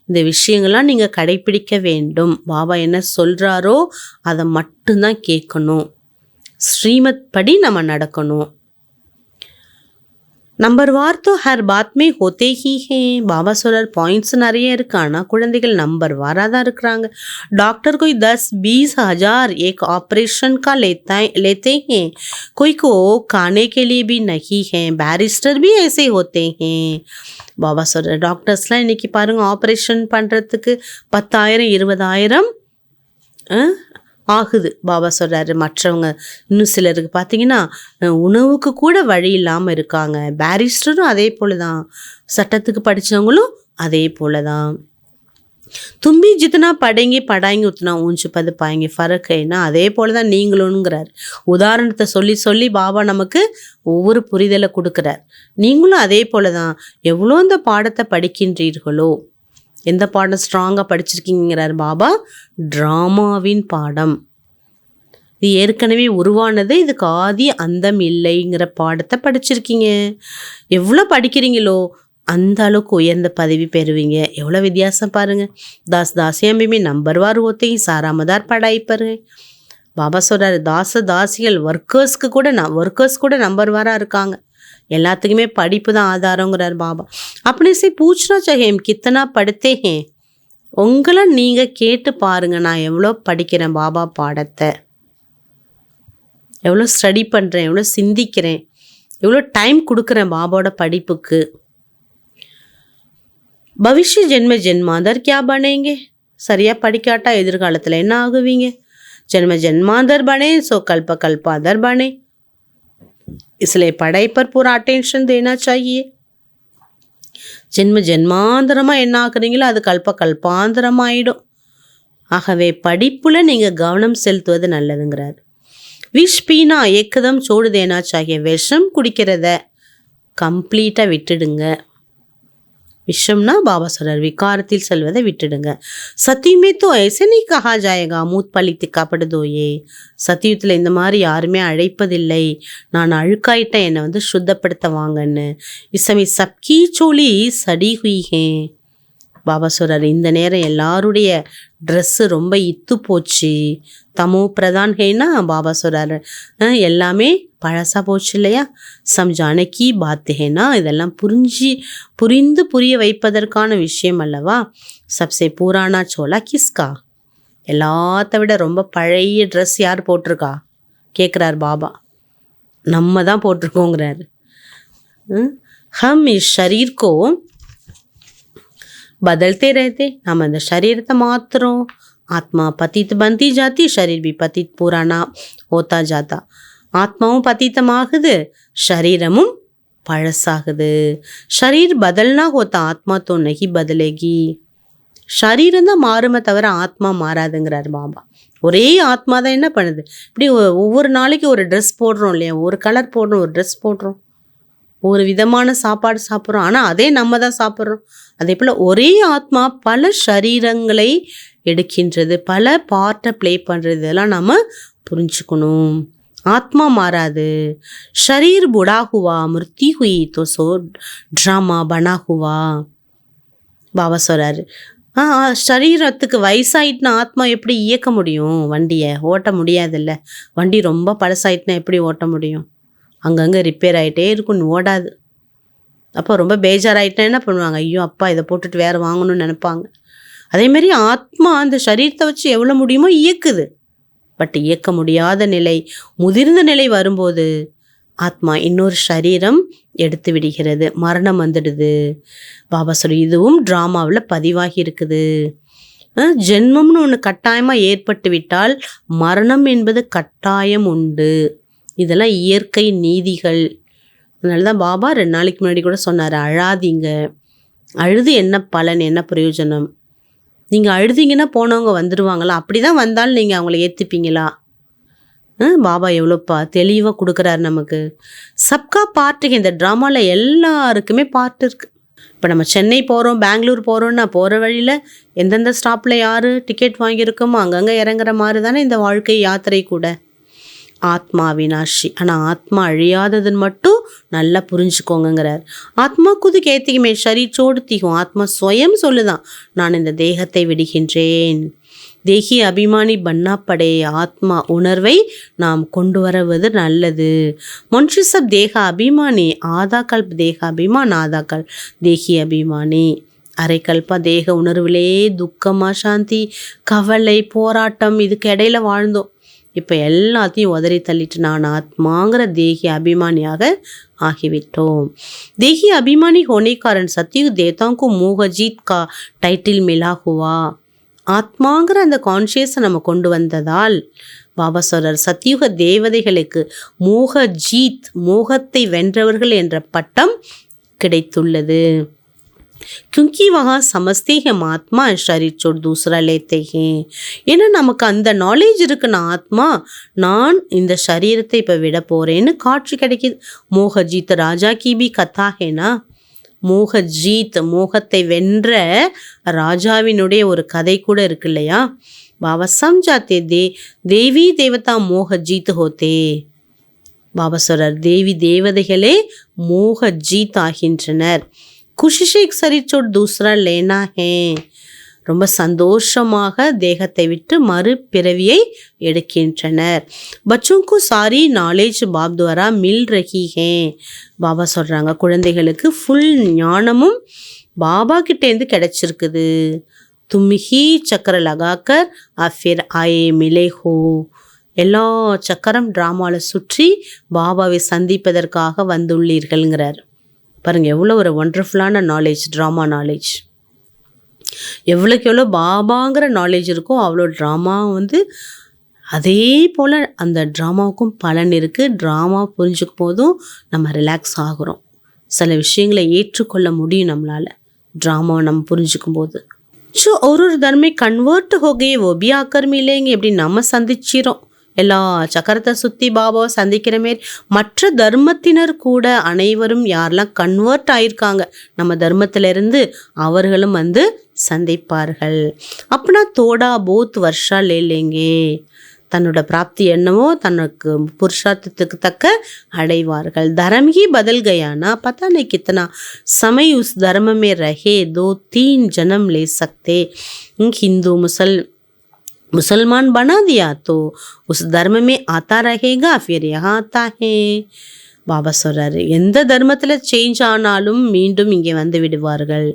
இந்த விஷயங்கள்லாம் நீங்கள் கடைப்பிடிக்க வேண்டும். பாபா என்ன சொல்கிறாரோ அதை மட்டும்தான் கேட்கணும். ஸ்ரீமத் படி நம்ம நடக்கணும். நம்பர் வார் तो हर बात में होते ही हैं. பாபா சொல்கிற பாயிண்ட்ஸ் நிறைய இருக்குது, ஆனால் குழந்தைகள் நம்பர் வாராக தான் இருக்கிறாங்க. डॉक्टर कोई 10-20 हज़ार एक ऑपरेशन का लेते हैं, कोई को खाने के लिए भी नहीं है. बैरिस्टर भी ऐसे होते हैं. பாபா சொல்கிற டாக்டர்ஸ்லாம் இன்றைக்கி பாருங்கள், ஆப்ரேஷன் பண்ணுறதுக்கு 10,000 20,000 ஆகுது. பாபா சொல்கிறாரு. மற்றவங்க இன்னும் சிலருக்கு பார்த்தீங்கன்னா உணவுக்கு கூட வழி இல்லாமல் இருக்காங்க. பேரிஸ்டரும் அதே போல தான், சட்டத்துக்கு படித்தவங்களும் அதே போல தான். தும்பி ஜித்தனா படைங்கி படாங்கி உத்துனா ஊஞ்சு பது பாயங்கி ஃபரக் ஏன்னா அதே போல தான் நீங்களுங்கிறார். உதாரணத்தை சொல்லி சொல்லி பாபா நமக்கு ஒவ்வொரு புரிதலை கொடுக்குறார். நீங்களும் அதே போல தான். எவ்வளோ இந்த பாடத்தை படிக்கின்றீர்களோ, எந்த பாடம் ஸ்ட்ராங்காக படிச்சிருக்கீங்கிறார் பாபா? ட்ராமாவின் பாடம். இது ஏற்கனவே உருவானது, இதுக்கு ஆதி அந்தம் இல்லைங்கிற பாடத்தை படிச்சிருக்கீங்க. எவ்வளோ படிக்கிறீங்களோ அந்த அளவுக்கு உயர்ந்த பதவி பெறுவீங்க. எவ்வளோ வித்தியாசம் பாருங்கள். தாசியாம்பியுமே நம்பர் வார் ஓத்தை சாராமதார் படாய் பாருங்க. பாபா சொல்கிறாரு, தாசிகள் ஒர்க்கர்ஸ் கூட நம்பர் வாராக இருக்காங்க. எல்லாத்துக்குமே படிப்பு தான் ஆதாரங்கிறார் பாபா. அப்படி சே பூछना चाहिए கித்தனா படுத்தே ஹே. உங்களை நீங்கள் கேட்டு பாருங்கள், நான் எவ்வளோ படிக்கிறேன் பாபா பாடத்தை, எவ்வளோ ஸ்டடி பண்ணுறேன், எவ்வளோ சிந்திக்கிறேன், எவ்வளோ டைம் கொடுக்குறேன் பாபாவோட படிப்புக்கு. பவிஷ்ய ஜென்ம ஜென்மாந்தர் கியா பனேங்க. சரியாக படிக்காட்டா எதிர்காலத்தில் என்ன ஆகுவீங்க? ஜென்ம ஜென்மாந்தர் பனே சோ கல்ப கல்பாதர் பனே. इसलिए पढ़ाई पर पूरा अटेंशन देना चाहिए. ஜென்ம ஜென்மாந்தரமாக என்ன ஆக்குறீங்களோ அது கல்பாந்தரமாயிடும். ஆகவே படிப்பில் நீங்கள் கவனம் செலுத்துவது நல்லதுங்கிறார். விஷ் பீனா ஏக்கதம் சோடு தேனா சாகிய. விஷம் குடிக்கிறத கம்ப்ளீட்டாக விட்டுடுங்க. விஷம்னா பாபா சொல்றார், விகாரத்தில் செல்வதை விட்டுடுங்க. சத்தியமே தோ ஐசே நீ கஹா ஜாயேகா மூத் பழித்து காப்படுதோயே. சத்தியத்தில் இந்த மாதிரி யாருமே அழைப்பதில்லை, நான் அழுக்காயிட்டேன், என்னை சுத்தப்படுத்த வாங்கன்னு. இசமி சப்கி சோலி சடி ஹுய்ஹே. பாபா சொல்கிறார், இந்த நேரம் எல்லாருடைய ட்ரெஸ்ஸு ரொம்ப இத்து போச்சு. தமோ பிரதான் ஹேனா பாபா சொல்கிறாரு, எல்லாமே பழசாக போச்சு இல்லையா. சம்ஜானக்கி பாத்து ஹேனா, இதெல்லாம் புரிந்து புரிய வைப்பதற்கான விஷயம் அல்லவா. சப்சே பூரானா சோலா கிஸ்கா. எல்லாத்த விட ரொம்ப பழைய ட்ரெஸ் யார் போட்டிருக்கா கேட்குறார் பாபா. நம்ம தான் போட்டிருக்கோங்கிறாரு. ஹம் இஸ் ஷரீர் கோ बदलते रहते. நம்ம அந்த शरीरத்தை மாத்துறோம். ஆத்மா பத்தித் பந்தி ஜாத்தி, शरीर भी पतित पुराना होता जाता. ஆத்மாவும் பத்தித்தமாகுது, शरीरமும் பழசாகுது. शरीर बदलना होता, ஆத்மா तो नहीं बदलेगी. शरीரம் தான் மாறுமே தவிர ஆத்மா மாறாதுங்கிறார் பாபா. ஒரே ஆத்மா தான் என்ன பண்ணுது, இப்படி ஒவ்வொரு நாளைக்கு ஒரு ட்ரெஸ் போடுறோம் இல்லையா, ஒரு கலர் போடுறோம், ஒரு ட்ரெஸ் போடுறோம், ஒரு விதமான சாப்பாடு சாப்பிட்றோம், ஆனால் அதே நம்ம தான் சாப்பிட்றோம். அதே போல் ஒரே ஆத்மா பல சரீரங்களை எடுக்கின்றது, பல பார்ட்டை ப்ளே பண்ணுறது. இதெல்லாம் நம்ம புரிஞ்சுக்கணும். ஆத்மா மாறாது. ஷரீர் புடா ஹுவா மிருத்தி ஹுயி தோ சோ ட்ராமா பனா ஹுவா. பாபா சொல்கிறாரு, சரீரத்துக்கு வயசாயிட்டுனா ஆத்மா எப்படி இயக்க முடியும்? வண்டியை ஓட்ட முடியாதுல்ல. வண்டி ரொம்ப பழசாயிட்டுனா எப்படி ஓட்ட முடியும்? அங்கங்கே ரிப்பேர் ஆகிட்டே இருக்கும், ஓடாது. அப்போ ரொம்ப பேஜாராயிட்டா என்ன பண்ணுவாங்க? ஐயோ அப்பா இதை போட்டுட்டு வேறு வாங்கணும்னு நினைப்பாங்க. அதேமாரி ஆத்மா அந்த சரீரத்தை வச்சு எவ்வளோ முடியுமோ இயக்குது. பட் இயக்க முடியாத நிலை, முதிர்ந்த நிலை வரும்போது ஆத்மா இன்னொரு சரீரம் எடுத்து விடுகிறது, மரணம் வந்துடுது. பாபா சொல்லி இதுவும் ட்ராமாவில் பதிவாகி இருக்குது. ஜென்மம்னு ஒன்று கட்டாயமாக ஏற்பட்டு விட்டால் மரணம் என்பது கட்டாயம் உண்டு. இதெல்லாம் இயற்கை நீதிகள். அதனால தான் பாபா 2 நாளைக்கு முன்னாடி கூட சொன்னார், அழாதீங்க. அழுது என்ன பலன், என்ன பிரயோஜனம்? நீங்கள் அழுதிங்கன்னா போனவங்க வந்துடுவாங்களா? அப்படி தான் வந்தாலும் நீங்கள் அவங்கள ஏற்றுப்பீங்களா? பாபா எவ்வளோப்பா தெளிவாக கொடுக்குறாரு நமக்கு. சப்கா பார்ட்டுக்கு இந்த ட்ராமாவில் எல்லாருக்குமே பார்ட் இருக்குது. இப்போ நம்ம சென்னை போகிறோம், பெங்களூர் போகிறோன்னா போகிற வழியில் எந்தெந்த ஸ்டாப்பில் யார் டிக்கெட் வாங்கியிருக்கோமோ அங்கங்கே இறங்குற மாதிரி தானே இந்த வாழ்க்கை யாத்திரை கூட. ஆத்மா அவினாஷி, ஆனால் ஆத்மா அழியாததுன்னு மட்டும் நல்லா புரிஞ்சுக்கோங்கிறார். ஆத்மா குது கேத்திக்குமே ஷரீர் சோடுத்திக்கும். ஆத்மா சுயம் சொல்லுதான், நான் இந்த தேகத்தை விடுகின்றேன். தேகி அபிமானி பண்ணாப்படே. ஆத்மா உணர்வை நாம் கொண்டு வருவது நல்லது. மனுஷ சப் தேக அபிமானி, ஆதா கல்ப் தேக அபிமான், ஆதா கல்ப் தேகி அபிமானி. அரை கல்பா தேக உணர்விலே துக்கமாக சாந்தி, கவலை, போராட்டம் இதுக்கு இடையில வாழ்ந்தோம். இப்போ எல்லாத்தையும் உதறி தள்ளிட்டு நான் ஆத்மாங்கிற தேகி அபிமானியாக ஆகிவிட்டோம். தேகி அபிமானி होने कारण सतयुग देवताओं को मोह जीत का टाइटल मिला हुआ. ஆத்மாங்கிற அந்த கான்ஷியஸை நம்ம கொண்டு வந்ததால் பாபா சொல்றார், சத்தியுக தேவதைகளுக்கு மோக ஜீத், மோகத்தை வென்றவர்கள் என்ற பட்டம் கிடைத்துள்ளது. क्योंकि वहाँ समझते हैं आत्मा शरीर छोड़ दूसरा लेते हैं. ஏன்னா நமக்கு அந்த நாலேஜ் இருக்குன்னா ஆத்மா நான் இந்த சரீரத்தை இப்போ விட போகிறேன்னு காட்சி கிடைக்கிது. மோகஜீத் ராஜா கி பி கதா ஹேனா. மோகஜீத், மோகத்தை வென்ற ராஜாவினுடைய ஒரு கதை கூட இருக்கு இல்லையா? பாபா சம்ஜாத்தே தேவி தேவதா மோகஜீத் ஹோத்தே. பாபா சொல்றார், தேவி தேவதைகளே மோகஜீத் ஆகின்றனர். खुशी से एक शरीर छोड़ दूसरा लेना है. ரொம்ப சந்தோஷமாக தேகத்தை விட்டு மறுபிறவியை எடுக்கின்றனர். பச்சோங்கு சாரி நாலேஜ் பாப் துவாரா மில் ரஹி ஹே. பாபா சொல்கிறாங்க, குழந்தைகளுக்கு ஃபுல் ஞானமும் பாபா கிட்டேருந்து கிடைச்சிருக்குது. தும்ஹி சக்கர லகாக்கர் அஃபிர் ஆயே மிலே ஹோ. எல்லா சக்கரம் ட்ராமாவில் சுற்றி பாபாவை சந்திப்பதற்காக வந்துள்ளீர்கள்ங்கிறார். பாருங்கள் எவ்வளோ ஒரு ஒண்டர்ஃபுல்லான நாலேஜ், ட்ராமா நாலேஜ். எவ்வளோக்கு எவ்வளோ பாபாங்கிற நாலேஜ் இருக்கோ அவ்வளோ ட்ராமா அதே போல் அந்த ட்ராமாவுக்கும் பலன் இருக்குது. ட்ராமா புரிஞ்சுக்கும் போதும் நம்ம ரிலாக்ஸ் ஆகிறோம். சில விஷயங்களை ஏற்றுக்கொள்ள முடியும் நம்மளால் ட்ராமாவை நம்ம புரிஞ்சுக்கும் போது. ஸோ ஒரு தர்மே கன்வெர்ட் ஹோகே ஒபி ஆக்கர் மிலேங்க எப்படி நம்ம சந்திச்சிரோம். எல்லா சக்கரத்தை சுற்றி பாபாவை சந்திக்கிற மாரி மற்ற தர்மத்தினர் கூட அனைவரும் யாரெல்லாம் கன்வெர்ட் ஆயிருக்காங்க நம்ம தர்மத்திலிருந்து அவர்களும் சந்திப்பார்கள். அப்படின்னா தோடா போத் வருஷா லேலேங்கே. தன்னோட பிராப்தி என்னவோ தனக்கு புருஷார்த்தத்துக்கு தக்க அடைவார்கள். தர்ம ही बदल गया ना, पता नहीं कितना समय उस धर्म में रहे, 2-3 जन्म ले सकते. हिंदू मुसलमान बना दिया तो उस धर्म में आता रहेगा, फिर यहाँ आता है. பாபா சொல்கிறாரு, எந்த தர்மத்தில் சேஞ்ச் ஆனாலும் மீண்டும் இங்கே வந்து விடுவார்கள்.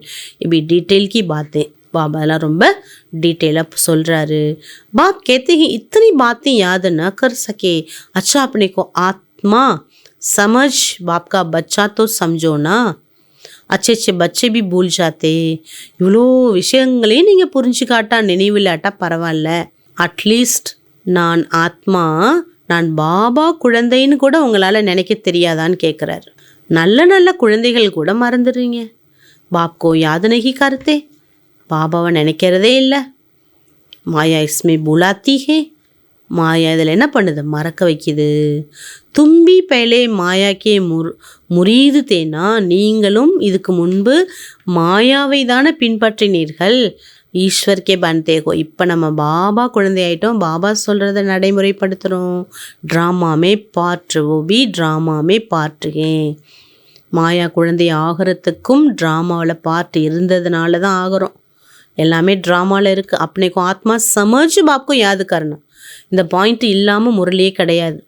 இப்படி டீட்டெயில்கி பார்த்தே பாபா எல்லாம் ரொம்ப டீட்டெயிலாக சொல்கிறாரு. பாப் कहते हैं इतनी बातें याद न कर सके, अच्छा अपने को आत्मा समझ. बाप का बच्चा तो समझो ना. अच्छे अच्छे बच्चे भी भूल जाते. இவ்வளோ விஷயங்களையும் நீங்கள் புரிஞ்சுக்காட்டா நினைவில்லாட்டா பரவாயில்ல. அட்லீஸ்ட் நான் ஆத்மா, நான் பாபா குழந்தைன்னு கூட உங்களால் நினைக்க தெரியாதான்னு கேட்குறாரு. நல்ல நல்ல குழந்தைகள் கூட மறந்துடுறீங்க. பாப்கோ யாதனகி கருத்தே, பாபாவை நினைக்கிறதே இல்லை. மாயா இஸ்மே புலாத்தி ஹே. மாயா இதில் என்ன பண்ணுது, மறக்க வைக்குது. தும்பி பயிலே மாயாக்கே முரீது தேனா. நீங்களும் இதுக்கு முன்பு மாயாவை தானே பின்பற்றினீர்கள். ஈஸ்வர்க்கே பன்தேகோ. இப்போ நம்ம பாபா குழந்தையாயிட்டோம், பாபா சொல்கிறத நடைமுறைப்படுத்துகிறோம். ட்ராமாமே பாற்றுவோபி, ட்ராமாமே பாற்றுகேன். மாயா குழந்தை ஆகிறதுக்கும் ட்ராமாவில் பார்ட் இருந்ததுனால தான் ஆகிறோம். எல்லாமே ட்ராமாவில் இருக்குது. अपने ஆத்மா சமஜ் பாப்கோ யாद करना. இந்த பாயிண்ட் இல்லாமல் முரளியே கிடையாது.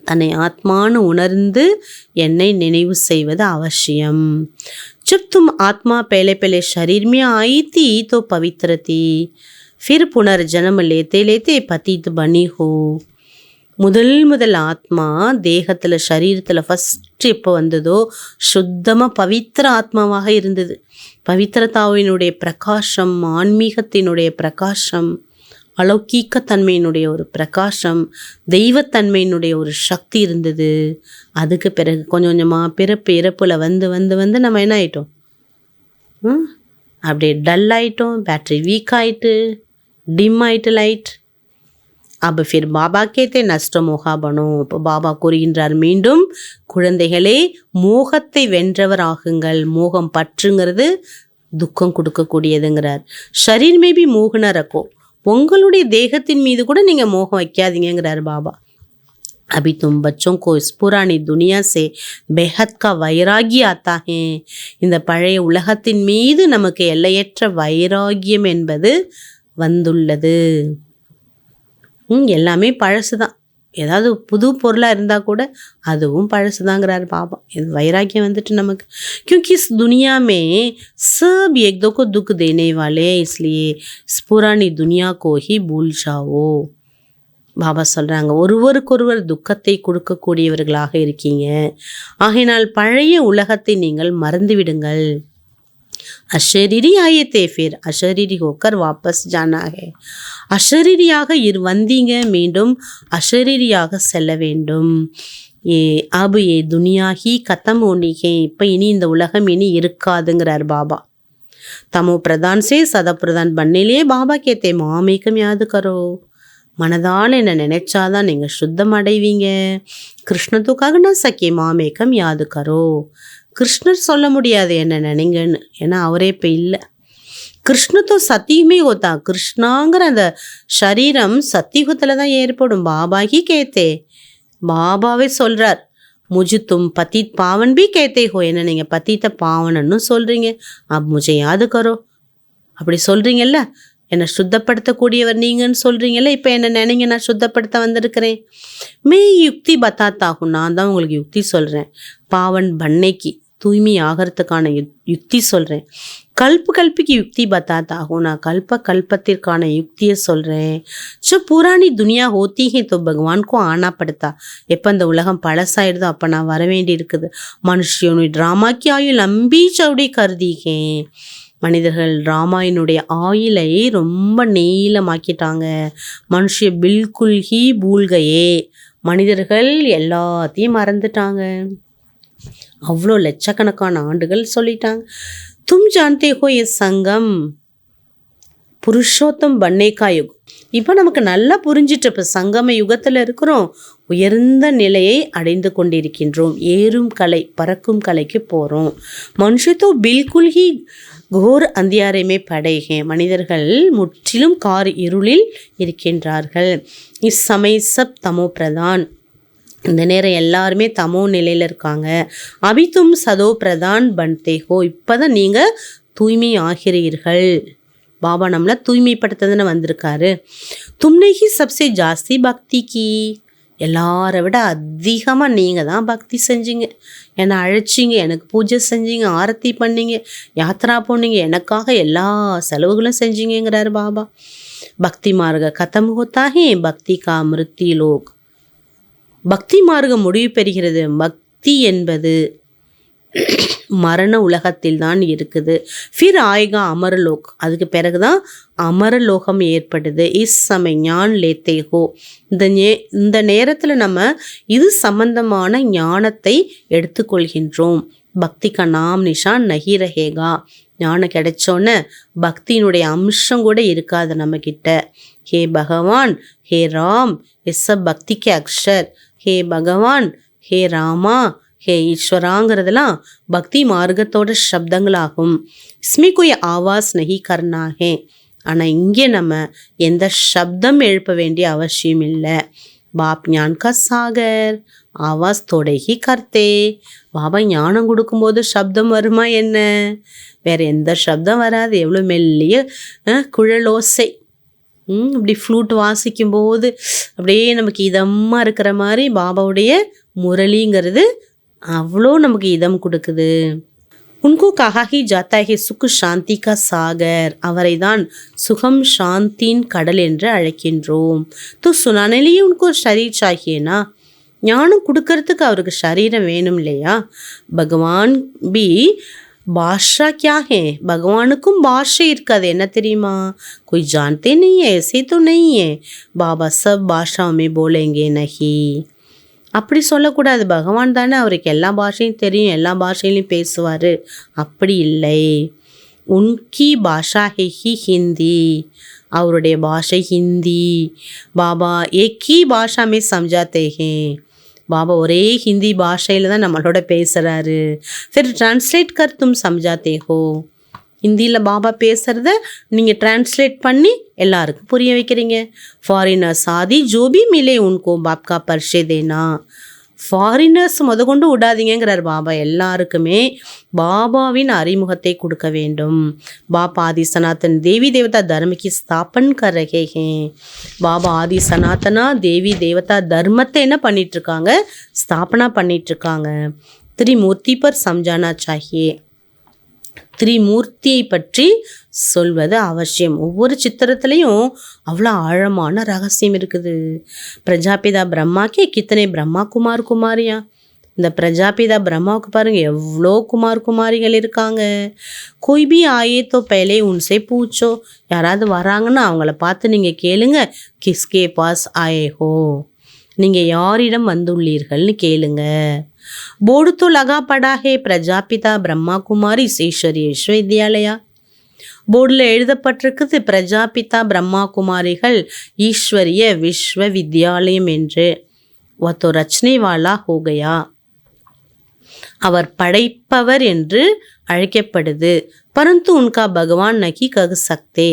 தன்னை ஆத்மான்னு உணர்ந்து என்னை நினைவு செய்வது அவசியம். जब तुम आत्मा पहले पहले शरीर में आई थी तो पवित्र थी, फिर पुनर्जन्म लेते लेते पतित बनी हो. முதல் ஆத்மா தேகத்தில் சரீரத்தில் ஃபஸ்ட்டு எப்போ வந்ததோ சுத்தமாக பவித்திர ஆத்மாவாக இருந்தது. பவித்திரதாவினுடைய பிரகாசம், ஆன்மீகத்தினுடைய பிரகாசம், அலௌகீகத்தன்மையினுடைய ஒரு பிரகாசம், தெய்வத்தன்மையினுடைய ஒரு சக்தி இருந்தது. அதுக்கு பிறகு கொஞ்சம் கொஞ்சமாக பிறப்பு இறப்பில் வந்து வந்து வந்து நம்ம என்ன ஆகிட்டோம், அப்படியே டல் ஆகிட்டோம், பேட்ரி வீக் ஆகிட்டு, டிம் ஆகிட்டு லைட். अब फिर பாபா கேத்தே நஷ்ட மோகா பனோ. இப்போ பாபா கூறுகின்றார், மீண்டும் குழந்தைகளே மோகத்தை வென்றவர் ஆகுங்கள். மோகம் பற்றுங்கிறது துக்கம் கொடுக்கக்கூடியதுங்கிறார். ஷரீர் மே பி மோகன ரக்கோ, உங்களுடைய தேகத்தின் மீது கூட நீங்கள் மோகம் வைக்காதீங்கிறார் பாபா. अभी तुम बच्चों को इस पुरानी दुनिया से बेहद का வைராகி आता है. இந்த பழைய உலகத்தின் மீது நமக்கு எல்லையற்ற வைராகியம் என்பது வந்துள்ளது. எல்லாமே பழசு தான். ஏதாவது புது பொருளாக இருந்தால் கூட அதுவும் பழசு தாங்கிறார் பாபா. இது வைராக்கியம் வந்துட்டு நமக்கு. क्योंकि इस दुनिया में सब एक दो को दुख देने वाले, इसलिए इस पुरानी दुनिया को ही भूल जाओ. பாபா சொல்கிறாங்க, ஒருவருக்கொருவர் துக்கத்தை கொடுக்கக்கூடியவர்களாக இருக்கீங்க, ஆகையினால் பழைய உலகத்தை நீங்கள் மறந்து விடுங்கள். அஷரீரி ஆயத்தே ஃபிர் அஷரீரி ஹோக்கர் வாபஸ் ஜானா ஹே. அஷரீரியாக வந்தீங்க, மீண்டும் அஷரீரியாக செல்ல வேண்டும். அபு ஏ துனியா ஹி கத்தம் ஓனிகே. இப்போ இனி இந்த உலகம் இனி இருக்காதுங்கிறார் பாபா. தமோ பிரதான் சே சதா பிரதான் பண்ணையிலே பாபா கேத்தே மாமேக்கம் யாது கரோ. மனதால் என்ன நினைச்சாதான் நீங்கள் சுத்தம் அடைவீங்க. கிருஷ்ணத்துக்காக நான் சக்கிய மாமேக்கம் யாது கரோ. கிருஷ்ணர் சொல்ல முடியாது என்ன நினைங்கன்னு, ஏன்னா அவரே இப்போ இல்லை. கிருஷ்ணத்தோ சத்தியமே ஹோத்தா. கிருஷ்ணாங்கிற அந்த சரீரம் சத்தியுகத்தில் தான் ஏற்படும். பாபாகி கேத்தே, பாபாவே சொல்கிறார், முஜு தும் பத்தித் பாவன் பி கேத்தே ஹோ. என்ன நீங்கள் பத்தித்த பாவனன்னு சொல்கிறீங்க, அப் முஜே யாது கரோ. அப்படி சொல்கிறீங்கல்ல, என்னை சுத்தப்படுத்தக்கூடியவர் நீங்கன்னு சொல்கிறீங்கல்ல, இப்போ என்ன நினைங்க, நான் சுத்தப்படுத்த வந்திருக்கிறேன். மே யுக்தி பத்தாத்தாகும், நான் தான் உங்களுக்கு யுக்தி சொல்கிறேன். பாவன் பண்ணைக்கு தூய்மை ஆகிறதுக்கான யுக்தி சொல்கிறேன். கல்பிக்கு யுக்தி பத்தாத்தாகும், நான் கல்பத்திற்கான யுக்தியை சொல்கிறேன். ஸோ புராணி துனியா ஹோத்தி ஹே தோ பகவான்கோ ஆனா படுத்தா. எப்போ அந்த உலகம் பழசாயிடுதோ அப்போ நான் வர வேண்டி இருக்குது. மனுஷியோனு ட்ராமாக்கி ஆயுள் லம்பி சவுடி கருதிகேன். மனிதர்கள் ராமாயணுடைய ஆயிலை ரொம்ப நீளமாக்கிட்டாங்க. மனுஷ பில்குல் ஹி பூல்கையே. மனிதர்கள் எல்லாத்தையும் மறந்துட்டாங்க. அவ்வளோ லட்சக்கணக்கான ஆண்டுகள் சொல்லிட்டாங்க. தும் ஜான்தே ஹோ எ சங்கம் புருஷோத்தம் பன்னேகா யுக். இப்போ நமக்கு நல்லா புரிஞ்சிட்டு, இப்போ சங்கம யுகத்தில் இருக்கிறோம், உயர்ந்த நிலையை அடைந்து கொண்டிருக்கின்றோம். ஏறும் கலை, பறக்கும் கலைக்கு போகிறோம். மனுஷத்தோ பில்குல் ஹி கோர் அந்தியாரையுமே படைகே. மனிதர்கள் முற்றிலும் கார் இருளில் இருக்கின்றார்கள். இச்சமய சப் தமோ பிரதான். இந்த நேரம் எல்லாருமே தமோ நிலையில் இருக்காங்க. அபித்தும் சதோ பிரதான் பன்தேகோ. இப்போ தான் நீங்கள் தூய்மை ஆகிறீர்கள். பாபா நம்மளை தூய்மைப்படுத்துறதுன்னு வந்திருக்காரு. தும்னேகி சப்சே ஜாஸ்தி பக்தி கி. எல்லாரை விட அதிகமாக நீங்கள் தான் பக்தி செஞ்சீங்க. என்னை அழைச்சிங்க, எனக்கு பூஜை செஞ்சீங்க, ஆரத்தி பண்ணிங்க, யாத்ரா போனீங்க, எனக்காக எல்லா செலவுகளும் செஞ்சீங்கிறாரு பாபா. பக்தி மார்க்க கதம் ஹோத்தாஹே பக்தி கா மிருத்தி லோக். பக்தி மார்க்கம் முடிவு பெறுகிறது. பக்தி என்பது மரண உலகத்தில் தான் இருக்குது. ஃபிர் ஆயகா அமரலோக். அதுக்கு பிறகு தான் அமரலோகம் ஏற்படுது. இஸ் சமய ஞான் லேத்தேகோ. இந்த நேரத்தில் நம்ம இது சம்பந்தமான ஞானத்தை எடுத்துக்கொள்கின்றோம். பக்தி கா நாம் நிஷான் நஹி ரஹேகா. ஞானம் கிடைச்சோன்னே பக்தியினுடைய அம்சம் கூட இருக்காது நம்மக்கிட்ட. ஹே பகவான், ஹே ராம், எஸ் பக்தி கே அக்ஷர். ஹே பகவான், ஹே ராமா, ஹே ஈஸ்வராங்கிறதெல்லாம் பக்தி மார்க்கத்தோட சப்தங்களாகும். இஸ்மே கோய் ஆவாஸ் நஹி கர்னா ஹே. ஆனால் இங்கே நம்ம எந்த சப்தம் எழுப்ப வேண்டிய அவசியம் இல்லை. பாப் ஞான் கா சாகர் ஆவாஸ் தொடைகி கர்த்தே. பாபா ஞானம் கொடுக்கும்போது சப்தம் வருமா என்ன? வேற எந்த சப்தம் வராது. எவ்வளோ மெல்லிய குழலோசை. இப்படி ஃப்ளூட் வாசிக்கும்போது அப்படியே நமக்கு இதமாக இருக்கிற மாதிரி பாபாவுடைய முரளிங்கிறது அவ்வளோ நமக்கு இதம் கொடுக்குது. உன்கோ கஹாஹி ஜாத்தாஹி சுக்கு சாந்தி கா சாகர். அவரை தான் சுகம் சாந்தின் கடல் என்று அழைக்கின்றோம். தூ சுனானிலேயே உனக்கு ஒரு ஷரீர் சாகியேனா, ஞானம் கொடுக்கறதுக்கு அவருக்கு சரீரம் வேணும் இல்லையா? பகவான் பி பாஷா क्या है, பகவானுக்கும் பாஷை இருக்காது. என்ன தெரியுமா? कोई जानते नहीं है, ऐसे तो नहीं है बाबा सब भाषाओं में बोलेंगे नहीं. அப்படி சொல்லக்கூடாது. பகவான் தானே, அவருக்கு எல்லா பாஷையும் தெரியும், எல்லா பாஷையிலையும் பேசுவார். அப்படி இல்லை. உன்கி பாஷா ஹே ஹி ஹிந்தி, அவருடைய பாஷை ஹிந்தி. பாபா ஏக் ஹி பாஷா மே சம்ஜாத்தே ஹே, பாபா ஒரே ஹிந்தி பாஷையில் தான் நம்மளோட பேசுகிறாரு. சரி டிரான்ஸ்லேட் கர் தும் சம்ஜாத்தே ஹோ, ஹிந்தியில் பாபா பேசுகிறத நீங்கள் டிரான்ஸ்லேட் பண்ணி எல்லாருக்கும் புரிய வைக்கிறீங்க. ஃபாரினர்ஸ் ஆதி ஜோபி மிலே உன்கோ பாப்கா பரிசே தேனா. ஃபாரினர்ஸ் கொண்டு விடாதீங்கிறார் பாபா. எல்லாருக்குமே பாபாவின் அறிமுகத்தை கொடுக்க வேண்டும். பாபா ஆதி சனாத்தன் தேவி தேவதா தர்மக்கு ஸ்தாபன் கர் ரஹே ஹே. பாபா ஆதி சனாத்தனா தேவி தேவதா தர்மத்தை என்ன பண்ணிகிட்ருக்காங்க? ஸ்தாபனா பண்ணிகிட்ருக்காங்க. திரிமூர்த்தி பர் சம்ஜானா சாஹியே, திரிமூர்த்தியை பற்றி சொல்வது அவசியம். ஒவ்வொரு சித்திரத்துலேயும் அவ்வளோ ஆழமான ரகசியம் இருக்குது. பிரஜாபிதா பிரம்மாக்கே கித்தனை பிரம்மா குமார் குமாரியா. இந்த பிரஜாபிதா பிரம்மாவுக்கு பாருங்கள் எவ்வளோ குமார் குமாரிகள் இருக்காங்க. கோய் பி ஆயே தோ பहले உன்சே பூச்சோ, யாராவது வராங்கன்னா அவங்கள பார்த்து நீங்கள் கேளுங்க. கிஸ்கே பாஸ் ஆயே ஹோ, நீங்கள் யாரிடம் வந்துள்ளீர்கள்னு கேளுங்க. बोर्ड तो लगा पड़ा है प्रजापिता ब्रह्मा कुमारी ईश्वरीय विश्वविद्यालया. போர்டில் எழுதப்பட்டிருக்குது பிரஜாபிதா பிரம்மா குமாரிகள் ஈஸ்வரிய விஸ்வ வித்யாலயம் என்று. வத்தோ ரச்சனை வாலா ஹோகயா, அவர் படைப்பவர் என்று அழைக்கப்படுது. பரந்து உன்கா பகவான் நகி கக சக்தே.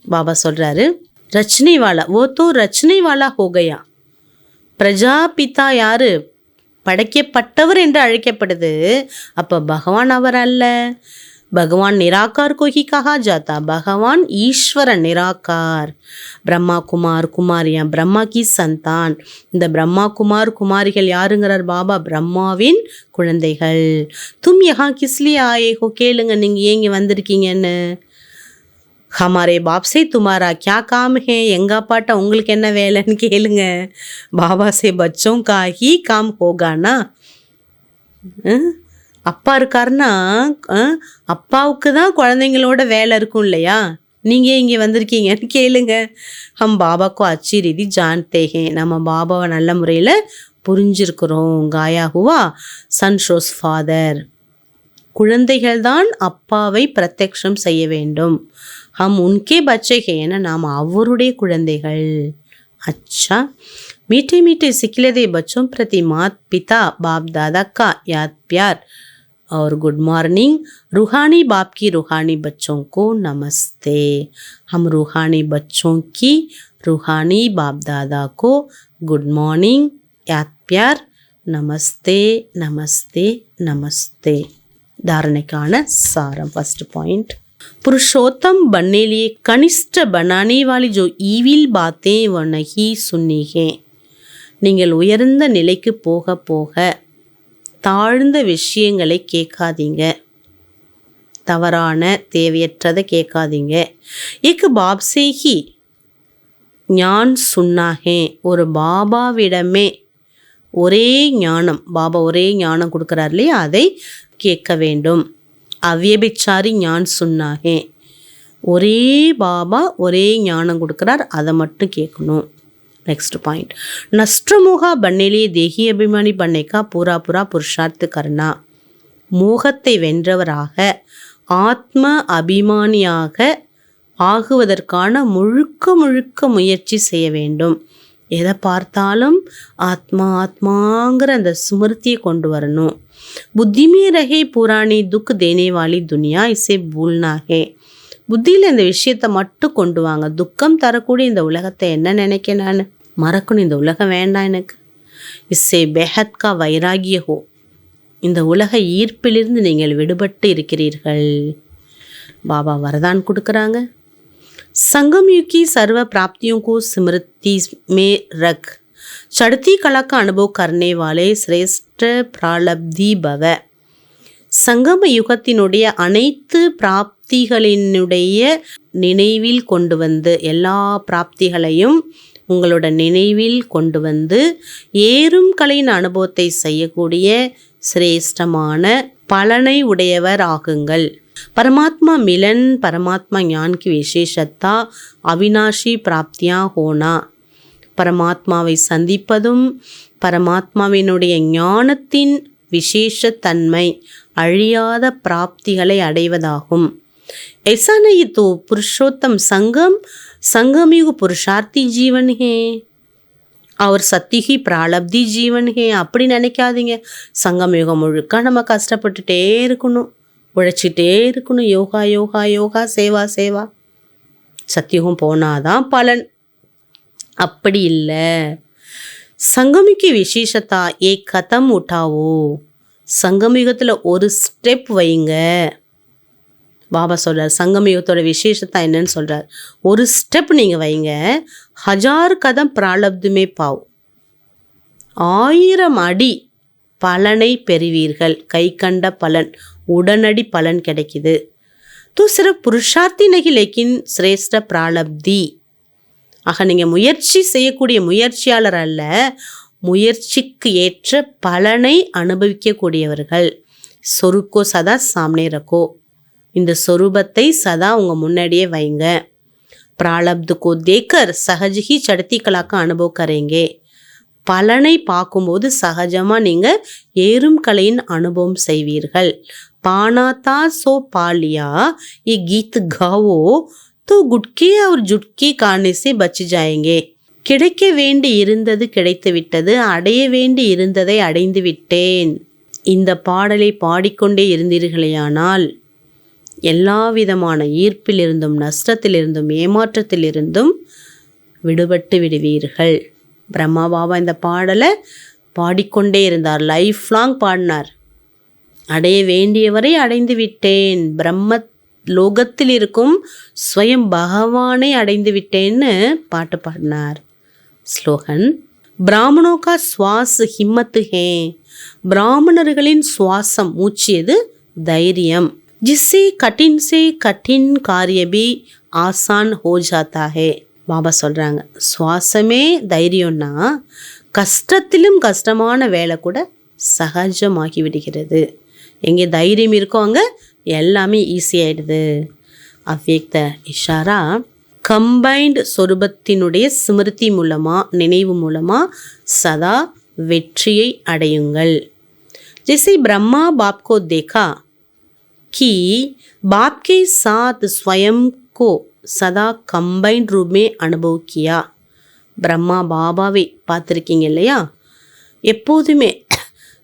பாபா சொல்கிறாரு ரச்சனை வாலா, ஓ தோ ரச்சனை வாலா ஹோகயா. பிரஜாபிதா யாரு? படைக்கப்பட்டவர் என்று அழைக்கப்படுது. அப்போ பகவான் அவர் அல்ல. பகவான் நிராகார் கோஹி கஹா ஜாத்தா, பகவான் ஈஸ்வரன் நிராகார். பிரம்மா குமார் குமாரியா பிரம்மா கி சந்தான். இந்த பிரம்மா குமார் குமாரிகள் யாருங்கிறார் பாபா? பிரம்மாவின் குழந்தைகள். தும் யஹா கிஸ்லியே ஆயே ஹோ, கேளுங்க நீங்கள் ஏங்க வந்திருக்கீங்கன்னு. ஹமாரே பாப் சே துமாரா கியா காம் ஹே, எங்கள் அப்பாட்ட உங்களுக்கு என்ன வேலைன்னு கேளுங்க. பாபா சே பச்சோं का ही काम होगा ना. அப்பா இருக்காருன்னா அப்பாவுக்கு தான் குழந்தைங்களோட வேலை இருக்கும் இல்லையா? நீங்கள் இங்கே வந்திருக்கீங்கன்னு கேளுங்க. ஹம் பாபாக்கோ அச்சி ரீதி ஜான்தே ஹே, நம்ம பாபாவை நல்ல முறையில் புரிஞ்சிருக்கிறோம். காயா ஹுவா சன்ஷோஸ் ஃபாதர், குழந்தைகள் தான் அப்பாவை பிரத்யக்ஷம் செய்ய வேண்டும். ஹம் உன்கே பச்சை ஹே, ஏன்னா நாம் அவருடைய குழந்தைகள். अच्छा मीठे मीठे सिखले बच्चों प्रति मात पिता बाप दादा का याद प्यार और गुड मॉर्निंग. रूहानी बाप की रूहानी बच्चों को नमस्ते. हम रूहानी बच्चों की रूहानी बाप दादा को गुड मॉर्निंग, याद प्यार, नमस्ते नमस्ते नमस्ते. धारणेकाன सारम. फर्स्ट पॉइंट, पुरुषोत्तम बनने लिए कनिष्ठ बनाने वाली जो ईविल बातें वो नहीं सुननी है. நீங்கள் உயர்ந்த நிலைக்கு போக போக தாழ்ந்த விஷயங்களை கேட்காதீங்க, தவறான தேவையற்றதை கேட்காதீங்க. ஏக்கு பாப் சேஹி ஞான் சுன்னாகே, ஒரு பாபாவிடமே ஒரே ஞானம், பாபா ஒரே ஞானம் கொடுக்குறார் இல்லையா, அதை கேட்க வேண்டும். அவ்யபிச்சாரி ஞான் சுன்னாகே, ஒரே பாபா ஒரே ஞானம் கொடுக்குறார், அதை மட்டும் கேட்கணும். नेक्स्ट पॉइंट, नष्टमोहा बनने लिए देही अभिमानी बनने का पूरा पूरा पुरुषार्थ करना. மோகத்தை வென்றவராக ஆத்ம அபிமானியாக ஆகுவதற்கான முழுக்க முழுக்க முயற்சி செய்ய வேண்டும். எதை பார்த்தாலும் ஆத்மா ஆத்மாங்கிற அந்த சுமிருத்தியை கொண்டு வரணும். புத்திமே ரஹே புராணி துக் தேனே வாலி துனியா இசே பூல்னா ஹே. புத்தியில் இந்த விஷயத்தை மட்டும் கொண்டு வாங்க. துக்கம் தரக்கூடிய இந்த உலகத்தை என்ன நினைக்க நான். மறக்கணும், இந்த உலகம் வேண்டாம் எனக்கு. இஸ்ஸே பெஹத் கா வைராகிய ஹோ, இந்த உலக ஈர்ப்பிலிருந்து நீங்கள் விடுபட்டு இருக்கிறீர்கள். பாபா வரதான் கொடுக்குறாங்க. संगम युग की सर्व प्राप्तियों को स्मृति में रख चढ़ती कला का अनुभव करने वाले श्रेष्ठ प्रालब्धि भव. சங்கம யுகத்தினுடைய அனைத்து பிராப்திகளினுடைய நினைவில் கொண்டு வந்து, எல்லா பிராப்திகளையும் உங்களோட நினைவில் கொண்டு வந்து ஏறும் கலையின் அனுபவத்தை செய்யக்கூடிய சிரேஷ்டமான பலனை உடையவர் ஆகுங்கள். परमात्मा मिलन, परमात्मा ज्ञान की विशेषता अविनाशी प्राप्तियाँ होना. பரமாத்மாவை சந்திப்பதும் பரமாத்மாவினுடைய ஞானத்தின் விசேஷ தன்மை அழியாத பிராப்திகளை அடைவதாகும். ऐसा नहीं तो पुरुषोत्तम संगम युग पुरुषार्थी जीवन है और सत्य ही प्रालब्धि जीवन है அப்படி நினைக்காதீங்க. சங்கம் யுகம் முழுக்க நம்ம கஷ்டப்பட்டுட்டே இருக்கணும், உழைச்சிட்டே இருக்கணும். யோகா யோகா யோகா, சேவா சேவா. சத்தியுகம் போனாதான் பலன். அப்படி இல்லை. சங்கமிக்கு விசேஷத்தா ஏ கதம் உட்டாவோ, சங்கமயுகத்தில் ஒரு ஸ்டெப் வைங்க. பாபா சொல்கிறார் சங்கமயுகத்தோட விசேஷத்தா என்னன்னு சொல்கிறார். ஒரு ஸ்டெப் நீங்கள் வைங்க. ஹஜார் கதம் பிராலப்துமே பாவ், 1000 அடி பலனை பெறுவீர்கள். கை கண்ட பலன், உடனடி பலன் கிடைக்குது. तो सिर्फ पुरुषार्थी नहीं लेकिन श्रेष्ठ प्रालब्धि. ஆக நீங்கள் முயற்சி செய்யக்கூடிய முயற்சியாளர் அல்ல, முயற்சிக்கு ஏற்ற பலனை அனுபவிக்கக்கூடியவர்கள். சொருக்கோ சதா சாமனே ரக்கோ, இந்த சொரூபத்தை சதா உங்கள் முன்னாடியே வைங்க. प्रालब्ध को देखकर सहज ही चढ़ती कला का अनुभव करेंगे. பலனை பார்க்கும்போது சகஜமாக நீங்கள் ஏறும் கலையின் அனுபவம் செய்வீர்கள். பானாத்தா சோ பாலியா ये गीत गाओ तो गुटके और जुटके खाने से बच जाएंगे. கிடைக்க வேண்டி இருந்தது கிடைத்து விட்டது, அடைய வேண்டி இருந்ததை அடைந்து விட்டேன். இந்த பாடலை பாடிக்கொண்டே இருந்தீர்களேயானால் எல்லா விதமான ஈர்ப்பிலிருந்தும் நஷ்டத்திலிருந்தும் ஏமாற்றத்திலிருந்தும் விடுபட்டு விடுவீர்கள். பிரம்மா பாபா இந்த பாடலை பாடிக்கொண்டே இருந்தார், லைஃப் லாங் பாடினார். அடைய வேண்டியவரை அடைந்து விட்டேன், பிரம்ம லோகத்தில் இருக்கும் ஸ்வயம் பகவானை அடைந்து விட்டேன்னு பாட்டு பாடினார். ஸ்லோகன் பிராமணோ கா சுவாஸ் ஹிம்மத்து ஹே, பிராமணர்களின் சுவாசம் மூச்சியது தைரியம். जिससे कठिन से कठिन कार्य भी आसान हो जाता है. பாபா சொல்கிறாங்க சுவாசமே தைரியம்னா கஷ்டத்திலும் கஷ்டமான வேலை கூட சகஜமாகி விடுகிறது. எங்கே தைரியம் இருக்கோ அங்கே எல்லாமே ஈஸியாகிடுது. அவ்வியக்த இஷாரா கம்பைன்டு சொரூபத்தினுடைய ஸ்மிருதி மூலமாக, நினைவு மூலமாக சதா வெற்றியை அடையுங்கள். जैसे ब्रह्मा बाप को देखा कि बाप के साथ स्वयं को सदा कंबाइंड रूप में अनुभव किया. பிரம்மா பாபாவை பார்த்துருக்கீங்க இல்லையா? எப்போதுமே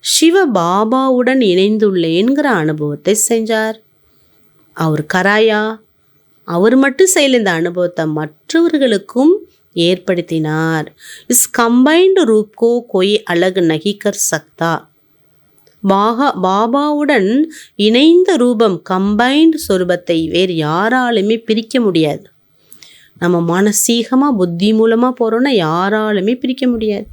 சிவ பாபாவுடன் இணைந்துள்ளேங்கிற அனுபவத்தை செஞ்சார். அவர் கராயா, அவர் மட்டும் செய்யல, இந்த அனுபவத்தை மற்றவர்களுக்கும் ஏற்படுத்தினார். இஸ் கம்பைன்டு ரூப் கோ கோய் அலக் நஹி கர் சக்தா. பாபாவுடன் இணைந்த ரூபம், கம்பைன்டு சொரூபத்தை வேறு யாராலுமே பிரிக்க முடியாது. நம்ம மானசீகமாக புத்தி மூலமாக போகிறோன்னா யாராலுமே பிரிக்க முடியாது.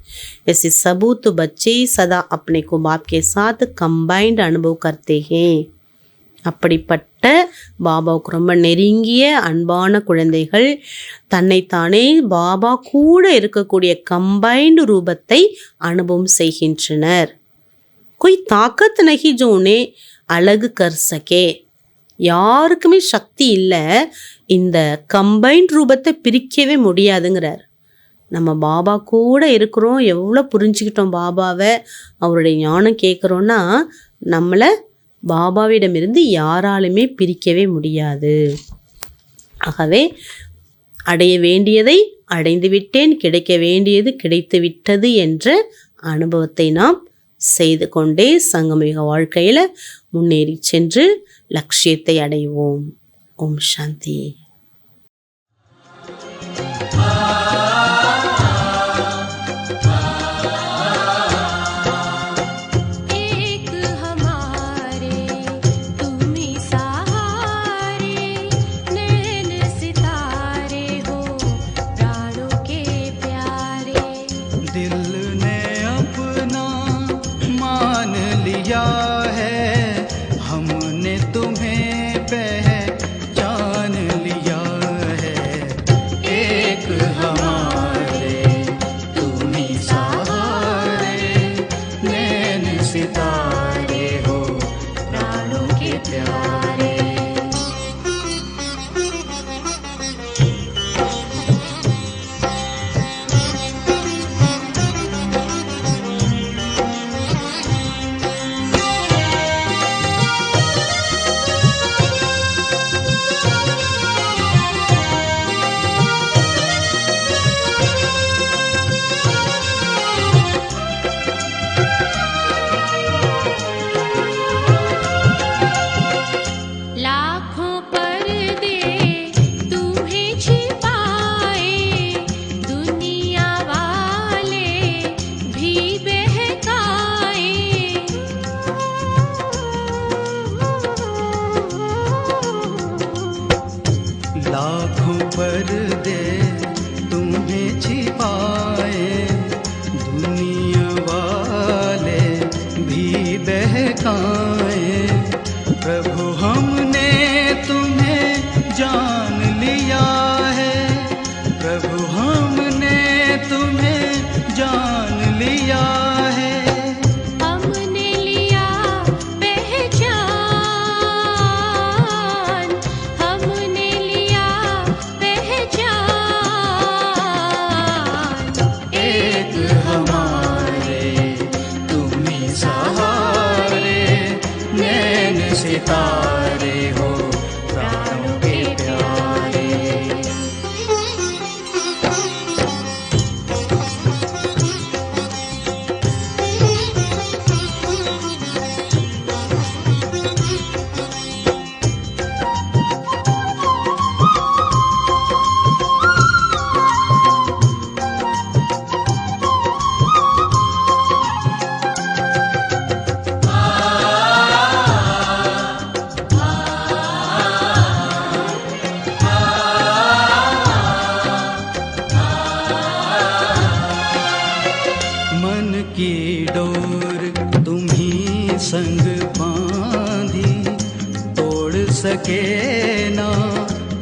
ऐसे सबूत बच्चे सदा अपने को बाप के साथ कंबाइंड अनुभव करते हैं. அப்படிப்பட்ட பாபாவுக்கு ரொம்ப நெருங்கிய அன்பான குழந்தைகள் தன்னைத்தானே பாபா கூட இருக்கக்கூடிய கம்பைன்டு ரூபத்தை அனுபவம் செய்கின்றனர். कोई ताकत नहीं जो उन्हें अलग कर सके. யாருக்குமே சக்தி இல்லை இந்த கம்பைன்ட் ரூபத்தை பிரிக்கவே முடியாதுங்கிறார். நம்ம பாபா கூட இருக்கிறோம், எவ்வளோ புரிஞ்சுக்கிட்டோம் பாபாவை, அவருடைய ஞானம் கேட்குறோன்னா நம்மளை பாபாவிடமிருந்து யாராலுமே பிரிக்கவே முடியாது. ஆகவே அடைய வேண்டியதை அடைந்து விட்டேன், கிடைக்க வேண்டியது கிடைத்து விட்டது என்ற அனுபவத்தை நாம் செய்து கொண்டே சங்கமிக வாழ்க்கையில் முன்னேறி சென்று லட்சியத்தை அடைவோம். ஓம் சாந்தி. की डोर तुम्ही संग बांधी, तोड़ सके ना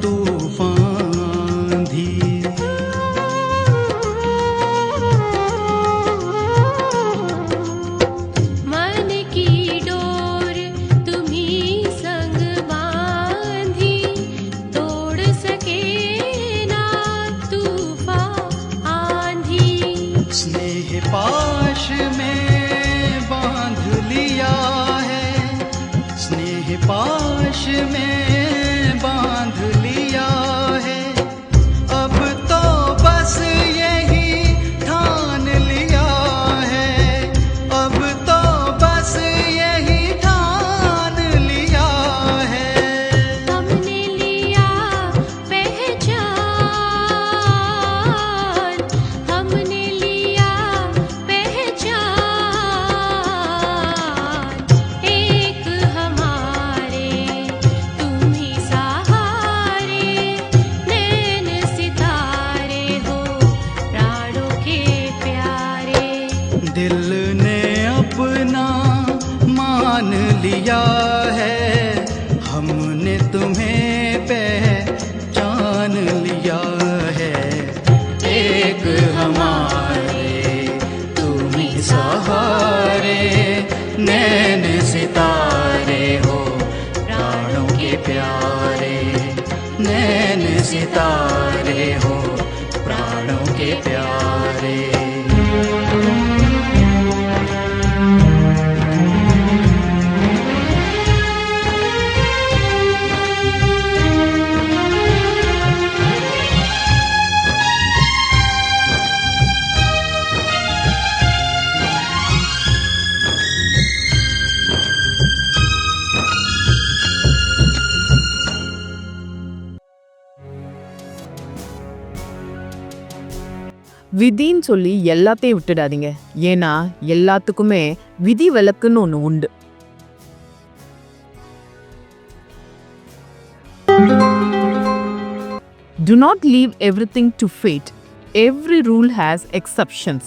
तूफान भी। मन की डोर तुम्ही संग बांधी, तोड़ सके ना तूफान आंधी। स्नेह पाश में बांध लिया है, स्नेह पाश में बांध लिया है, अब तो बस यही ठान लिया है, अब तो बस यही ठान लिया है। हमने लिया पहचान, हमने लिया पहचान, एक हमारे तुम ही सहारे, नैन सितारे हो प्राणों के प्यारे। दिल ने अपना मान लिया है, हमने तुम्हें पहचान लिया है, एक हमारे तुम ही सहारे, नैन सितारे हो प्राणों के प्यारे, नैन सितारे हो प्राणों के प्यारे। விதின்னு சொல்லி எல்லாத்தையும் விட்டுடாதீங்க. ஏன்னா எல்லாத்துக்குமே விதி விலக்குன்னு ஒன்று உண்டு. Do not leave everything to fate. Every rule has exceptions.